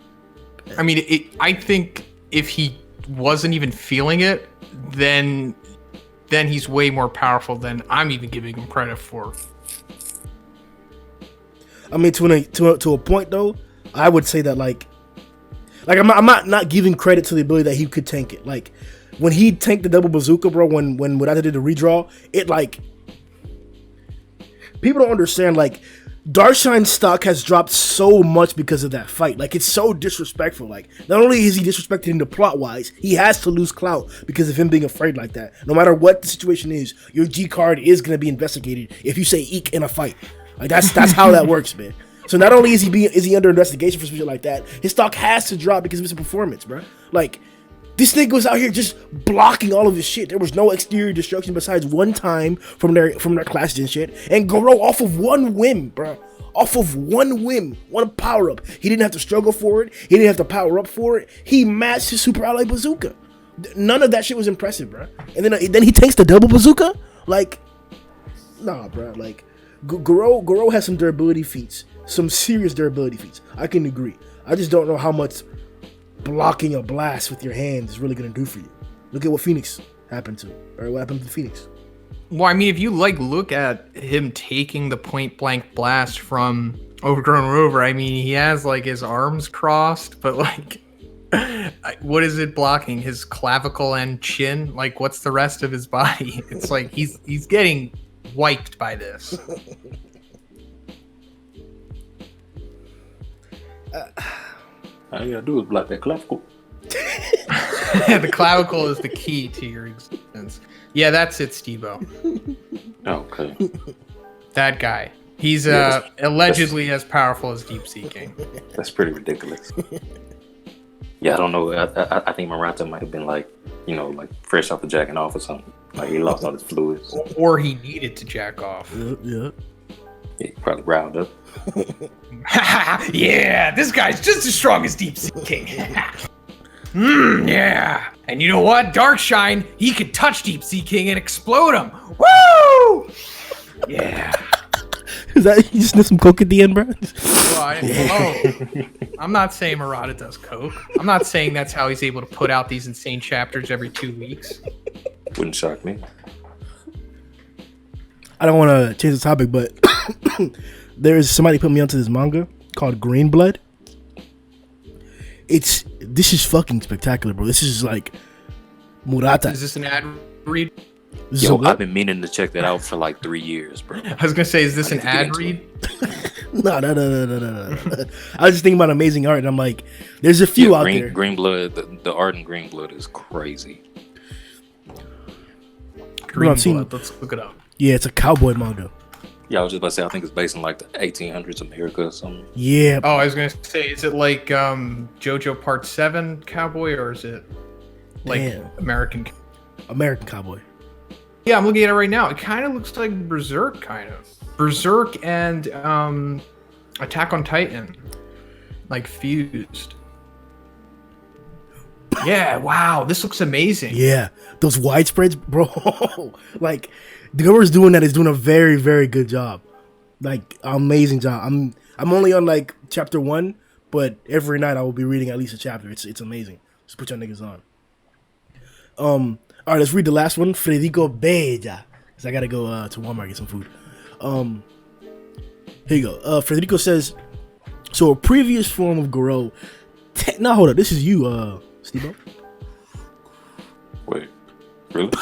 I mean, I think if he wasn't even feeling it, then he's way more powerful than I'm even giving him credit for. I mean, to a point though, I would say that like I'm not giving credit to the ability that he could tank it. Like when he tanked the double bazooka, bro. When Murata did the redraw, it like people don't understand. Like Darkshine's stock has dropped so much because of that fight. Like it's so disrespectful. Like not only is he disrespected in the plot wise, he has to lose clout because of him being afraid like that. No matter what the situation is, your G card is gonna be investigated if you say eek in a fight. Like that's how that works, man. So not only is he under investigation for some shit like that, his stock has to drop because of his performance, bro. Like this nigga was out here just blocking all of his shit. There was no exterior destruction besides one time from their classes and shit. And Garou off of one whim, bro. Off of one whim, one power up. He didn't have to struggle for it. He didn't have to power up for it. He matched his super ally bazooka. None of that shit was impressive, bro. And then he takes the double bazooka. Like, nah, bro. Like Garou has some durability feats, some serious durability feats. I can agree. I just don't know how much blocking a blast with your hands is really gonna do for you. Look at what Phoenix happened to, or what happened to Phoenix. Well, I mean, if you like look at him taking the point blank blast from Overgrown Rover, I mean, he has like his arms crossed, but like, what is it blocking? His clavicle and chin? Like, what's the rest of his body? It's like he's getting wiped by this. All you gotta do is block that clavicle. The clavicle is the key to your existence. Yeah, that's it, Steve-O. Okay. That guy. He's Yeah, allegedly as powerful as Deep Sea King. That's pretty ridiculous. Yeah, I don't know. I think Murata might have been like, you know, like fresh off of jacking off or something. Like he lost all his fluids. Or he needed to jack off. Yeah. He probably riled up. Yeah, this guy's just as strong as Deep Sea King. Yeah. And you know what? Darkshine, he could touch Deep Sea King and explode him. Woo! Yeah. Is that you just sniff some coke at the end, bro? Well, I'm not saying Murata does coke. I'm not saying that's how he's able to put out these insane chapters every 2 weeks. Wouldn't shock me. I don't want to change the topic, but there's somebody put me onto this manga called Green Blood. This is fucking spectacular, bro. This is like Murata. Is this an ad read? Yo, I've been meaning to check that out for like 3 years, bro. I was gonna say, is this an ad read? No. I was just thinking about amazing art, and I'm like, there's a few out there. Green Blood, the art in Green Blood is crazy. Green Blood, let's look it up. Yeah, it's a cowboy manga. Yeah, I was just about to say, I think it's based in like the 1800s America or something. Yeah. Oh, I was gonna say, is it like JoJo Part 7 Cowboy, or is it like American Cowboy? Yeah, I'm looking at it right now. It kind of looks like Berserk, kind of. Berserk and Attack on Titan, like fused. Yeah, wow, this looks amazing. Yeah, those widespreads, bro. Like, whoever's doing that is doing a very, very good job. Like, amazing job. I'm only on like chapter 1, but every night I will be reading at least a chapter. It's amazing. Just put your niggas on. All right, let's read the last one. Federico Bella, because I gotta go to Walmart and get some food. Here you go. Federico says, so a previous form of Garou. Now hold up, this is you, Steve-O. Wait, really?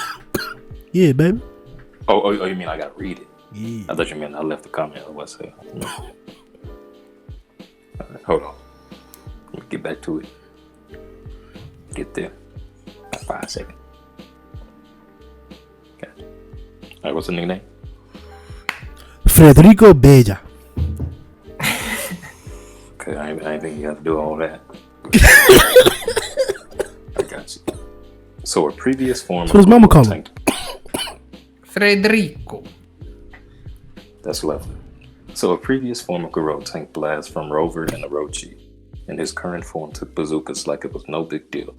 Yeah, baby. Oh, you mean I gotta read it? Yeah. I thought you meant I left the comment or what's it? Right, hold on. Let me get back to it. Get there. 5 seconds. Okay. All right, what's the nickname? Federico Bella. Okay, I ain't think you have to do all that. I got you. So a previous form So his mama call him Federico. That's lovely. So a previous form of Garou tanked blasts from Rover and Orochi, and his current form took bazookas like it was no big deal.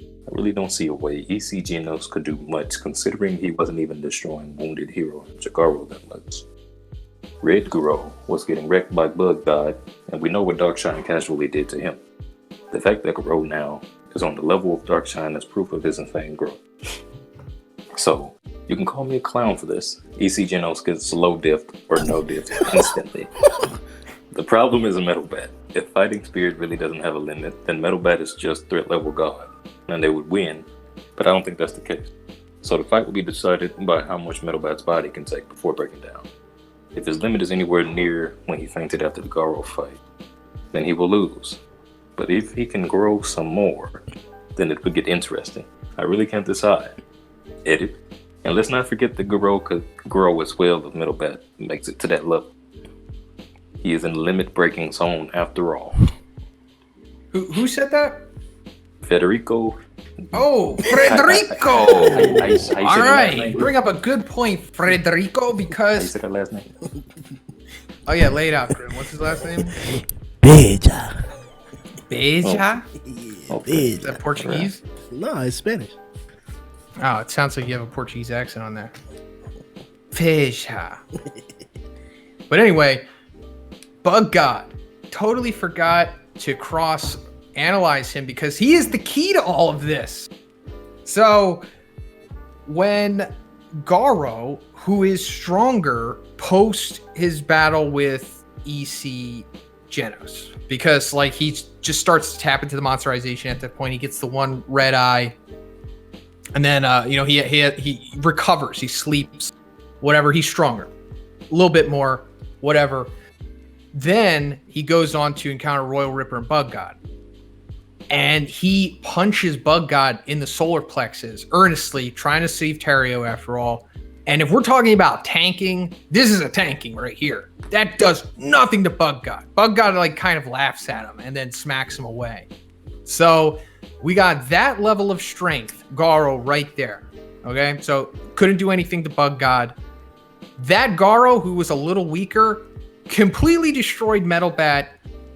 I really don't see a way EC Genos could do much, considering he wasn't even destroying wounded hero Garou that much. Red Garou was getting wrecked by Bug God, and we know what Darkshine casually did to him. The fact that Garou now is on the level of Darkshine is proof of his insane growth. So, you can call me a clown for this. EC Genos gets low diff or no diff instantly. The problem is a Metal Bat. If Fighting Spirit really doesn't have a limit, then Metal Bat is just threat level God, and they would win, but I don't think that's the case. So the fight will be decided by how much Metal Bat's body can take before breaking down. If his limit is anywhere near when he fainted after the Garou fight, then he will lose. But if he can grow some more, then it would get interesting. I really can't decide. Edit. And let's not forget that Garou could grow as well if Metal Bat makes it to that level. He is in limit-breaking zone after all. Who said that? Federico. Oh, Federico! All right, bring up a good point, Federico, How you because... say that last name? Oh yeah, lay it out, Grim. What's his last name? Beja. Beja? Okay. Is that Portuguese? No, it's Spanish. Oh, it sounds like you have a Portuguese accent on there. Beja. But anyway, Bug God. Totally forgot to analyze him because he is the key to all of this. So when Garou, who is stronger, post his battle with EC Genos, because like he just starts to tap into the monsterization at that point. He gets the one red eye, and then he recovers, he sleeps, whatever. He's stronger, a little bit more, whatever. Then he goes on to encounter Royal Ripper and Bug God. And he punches Bug God in the solar plexus, earnestly trying to save Terrio after all. And if we're talking about tanking, this is a tanking right here. That does nothing to Bug God. Bug God like kind of laughs at him and then smacks him away. So we got that level of strength, Garou right there. Okay, so couldn't do anything to Bug God. That Garou, who was a little weaker, completely destroyed Metal Bat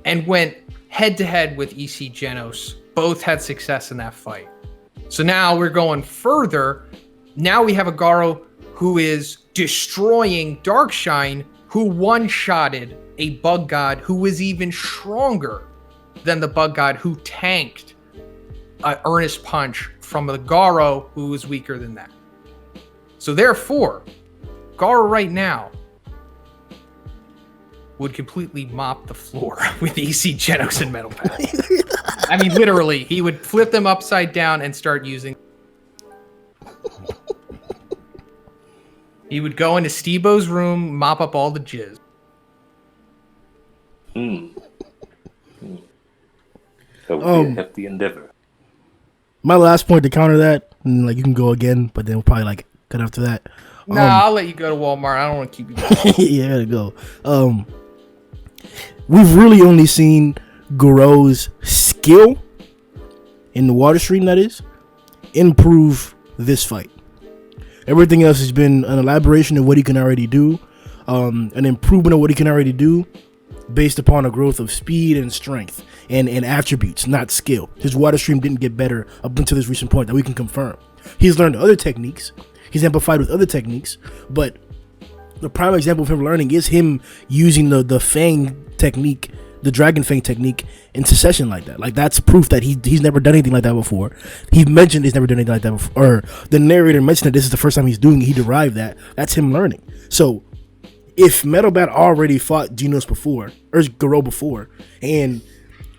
and went head-to-head with EC Genos. Both had success in that fight. So now we're going further. Now we have a Garou who is destroying Darkshine, who one-shotted a Bug God who was even stronger than the Bug God who tanked an earnest punch from the Garou who was weaker than that. So therefore, Garou right now would completely mop the floor with EC Genos and Metal Bat. I mean, literally, he would flip them upside down and start using. He would go into Steve-O's room, mop up all the jizz. That would be a hefty endeavor. My last point to counter that, and like you can go again, but then we'll probably like cut after that. Nah, I'll let you go to Walmart. I don't want to keep you going. Yeah, gotta go. We've really only seen Garou's skill in the water stream, that is, improve this fight. Everything else has been an elaboration of what he can already do, an improvement of what he can already do based upon a growth of speed and strength and attributes, not skill. His water stream didn't get better up until this recent point that we can confirm. He's learned other techniques. He's amplified with other techniques, but the prime example of him learning is him using the Fang technique, the Dragon Fang technique in succession like that. Like that's proof that he's never done anything like that before. He mentioned he's never done anything like that before, or the narrator mentioned that this is the first time he's doing it. He derived that. That's him learning. So if Metal Bat already fought Genos before, or Garou before, and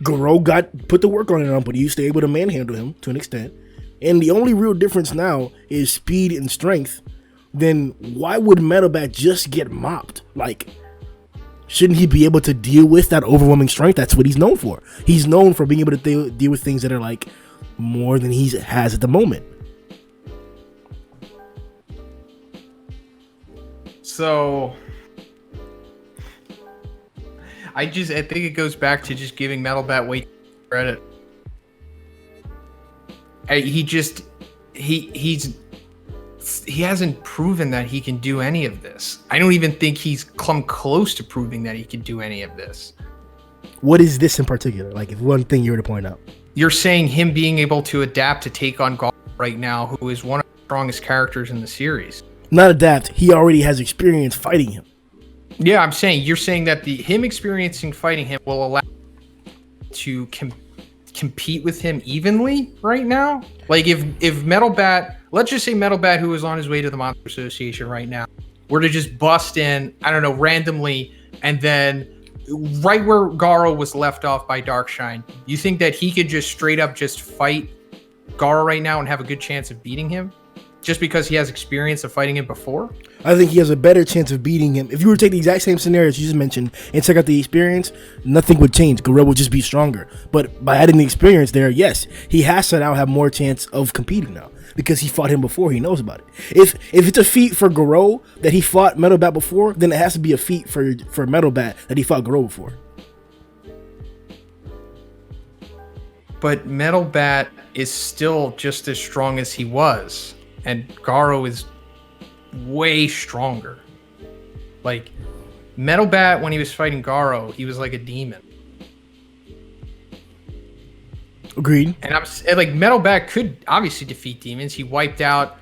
Garou put the work on him, but he used to be able to manhandle him to an extent, and the only real difference now is speed and strength, then why would Metal Bat just get mopped? Like, shouldn't he be able to deal with that overwhelming strength? That's what he's known for. He's known for being able to deal with things that are like more than he has at the moment. So I think it goes back to just giving Metal Bat way too much credit. He hasn't proven that he can do any of this. I don't even think he's come close to proving that he can do any of this. What is this in particular? Like, if one thing you were to point out. You're saying him being able to adapt to take on Garou right now, who is one of the strongest characters in the series. Not adapt. He already has experience fighting him. Yeah, I'm saying you're saying that him experiencing fighting him will allow to compete with him evenly right now. Like if Metal Bat, let's just say Metal Bat, who is on his way to the Monster Association right now, were to just bust in, I don't know, randomly, and then right where Garou was left off by Darkshine, you think that he could just straight up just fight Garou right now and have a good chance of beating him? Just because he has experience of fighting him before? I think he has a better chance of beating him. If you were to take the exact same scenarios you just mentioned and check out the experience, nothing would change. Garou would just be stronger. But by adding the experience there, yes, he has to now have more chance of competing now because he fought him before. He knows about it. If it's a feat for Garou that he fought Metal Bat before, then it has to be a feat for Metal Bat that he fought Garou before. But Metal Bat is still just as strong as he was. And Garou is way stronger. Like, Metal Bat, when he was fighting Garou, he was like a demon. Agreed. And I'm like, Metal Bat could obviously defeat demons. He wiped out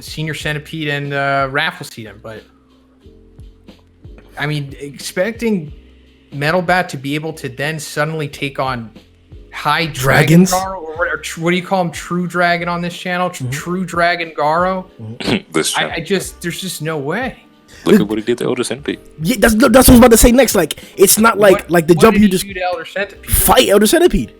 Senior Centipede and Raffleseedem. But, I mean, expecting Metal Bat to be able to then suddenly take on High Dragon Garou, or what do you call him? True Dragon on this channel? True Dragon Garou? This channel. There's just no way. Look at what he did to Elder Centipede. Yeah, that's what I was about to say next. Like, it's not like the jump you just do to Elder Centipede? Fight Elder Centipede.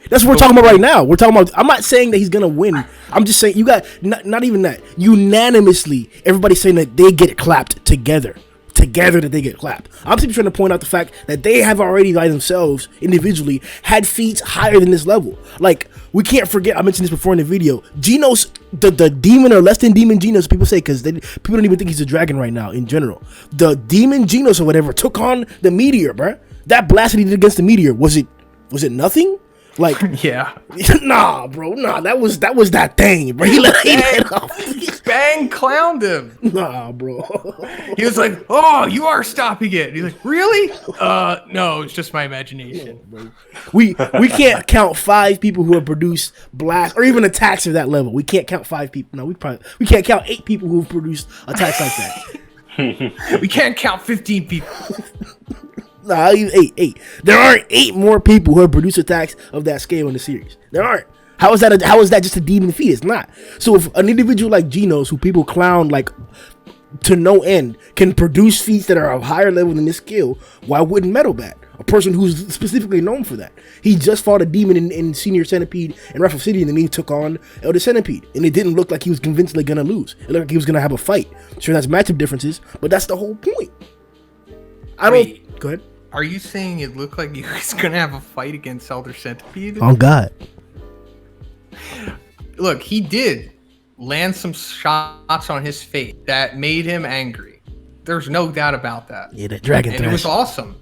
That's what we're talking about right now. We're talking about. I'm not saying that he's gonna win. I'm just saying you got not even that. Unanimously, everybody's saying that they get clapped together. That they get clapped. I'm simply trying to point out the fact that they have already by themselves individually had feats higher than this level. Like, we can't forget, I mentioned this before in the video, Genos, the demon or less than demon Genos, people say, because people don't even think he's a dragon right now in general. The demon Genos or whatever took on the meteor, bruh. That blast that he did against the meteor, was it nothing? Like, yeah. Nah, bro, nah, that was that thing, bro. He let it off. Bang clowned him. Nah, bro. He was like, "Oh, you are stopping it." He's like, "Really? No, it's just my imagination." Bro. We can't count 5 people who have produced blasts or even attacks of that level. We can't count 5 people. No, we can't count 8 people who have produced attacks like that. We can't count 15 people. Nah, even 8. There aren't 8 more people who have produced attacks of that scale in the series. There aren't. How is that just a demon feat? It's not. So if an individual like Genos, who people clown like to no end, can produce feats that are of higher level than this skill, why wouldn't Metal Bat? A person who's specifically known for that. He just fought a demon in Senior Centipede and Raffleseedem, and then he took on Elder Centipede. And it didn't look like he was convincingly gonna lose. It looked like he was gonna have a fight. Sure, that's matchup differences, but that's the whole point. Go ahead. Are you saying it looked like he was gonna have a fight against Elder Centipede? Oh God. Look, he did land some shots on his face that made him angry. There's no doubt about that. Yeah, that dragon and it was awesome.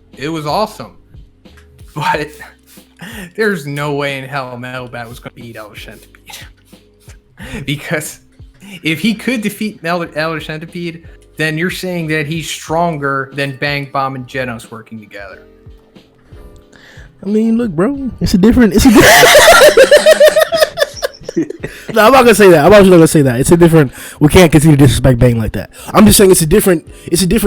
But there's no way in hell Metal Bat was going to beat Elder Centipede. Because if he could defeat Elder Centipede, then you're saying that he's stronger than Bang Bomb and Genos working together. I mean, look, bro, it's a different. No, I'm not gonna say that. I'm actually not gonna say that. It's a different. We can't continue to disrespect Bang like that. I'm just saying it's a different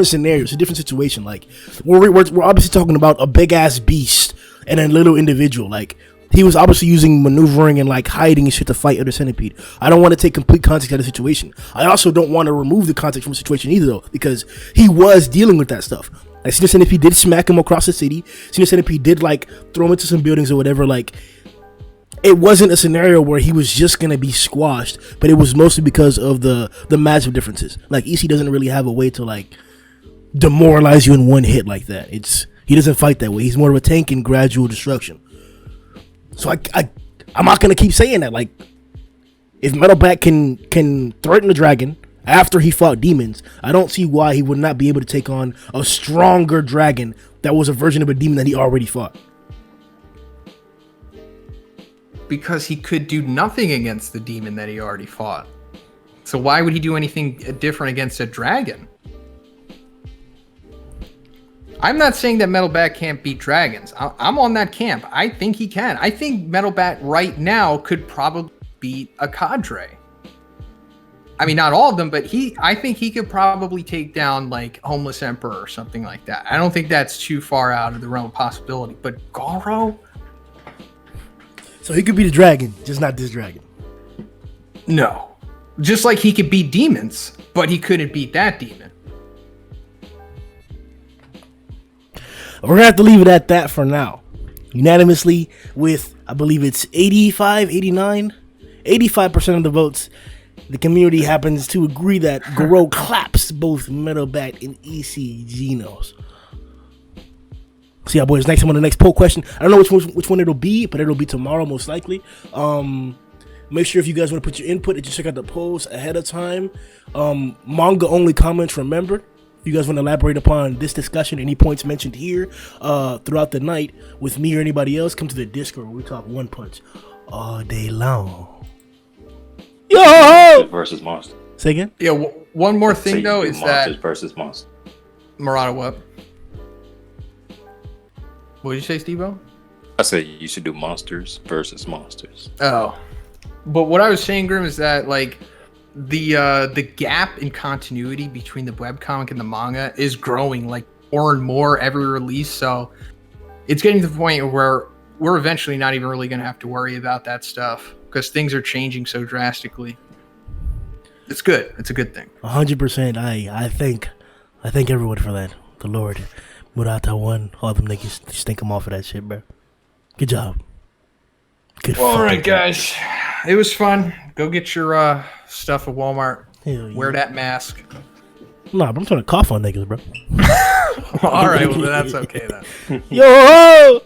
scenario. It's a different situation. Like we're obviously talking about a big ass beast and a little individual. Like he was obviously using maneuvering and like hiding and shit to fight Elder Centipede. I don't want to take complete context out of the situation. I also don't want to remove the context from the situation either, though, because he was dealing with that stuff. Like Senior Centipede did smack him across the city. Senior Centipede did like throw him into some buildings or whatever. Like. It wasn't a scenario where he was just gonna be squashed, but it was mostly because of the massive differences. Like EC doesn't really have a way to like demoralize you in one hit like that. He doesn't fight that way. He's more of a tank in gradual destruction. So I'm not gonna keep saying that. Like if Metal Bat can threaten the dragon after he fought demons, I don't see why he would not be able to take on a stronger dragon that was a version of a demon that he already fought. Because he could do nothing against the demon that he already fought. So why would he do anything different against a dragon? I'm not saying that Metal Bat can't beat dragons. I'm on that camp. I think he can. I think Metal Bat right now could probably beat a cadre. I mean, not all of them, but I think he could probably take down like Homeless Emperor or something like that. I don't think that's too far out of the realm of possibility. But Garou? So he could be the dragon, just not this dragon. No. Just like he could beat demons, but he couldn't beat that demon. We're gonna have to leave it at that for now. Unanimously, with I believe it's 85, 89, 85% of the votes, the community happens to agree that Garou claps both Metal Bat and EC Genos. See y'all boys next time on the next poll question. I don't know which one it'll be, but it'll be tomorrow most likely. Make sure if you guys want to put your input, that you check out the polls ahead of time. Manga only comments, remember. If you guys want to elaborate upon this discussion, any points mentioned here throughout the night with me or anybody else, come to the Discord where we talk One Punch all day long. Yo! Versus Monster. Say again? Yeah, one more thing though is Monsters that versus Monster. Murata, what? What did you say, Steve-O? I said you should do Monsters versus Monsters. Oh, but what I was saying, Grim, is that like the gap in continuity between the webcomic and the manga is growing like more and more every release. So it's getting to the point where we're eventually not even really going to have to worry about that stuff because things are changing so drastically. It's good. It's a good thing. 100%. I thank everyone for that. The Lord, Murata won. All them niggas, just think them off of that shit, bro. Good job. Good. All right, guys. It was fun. Go get your stuff at Walmart. Hell yeah. Wear that mask. Nah, but I'm trying to cough on niggas, bro. All right, well, that's okay then. Yo!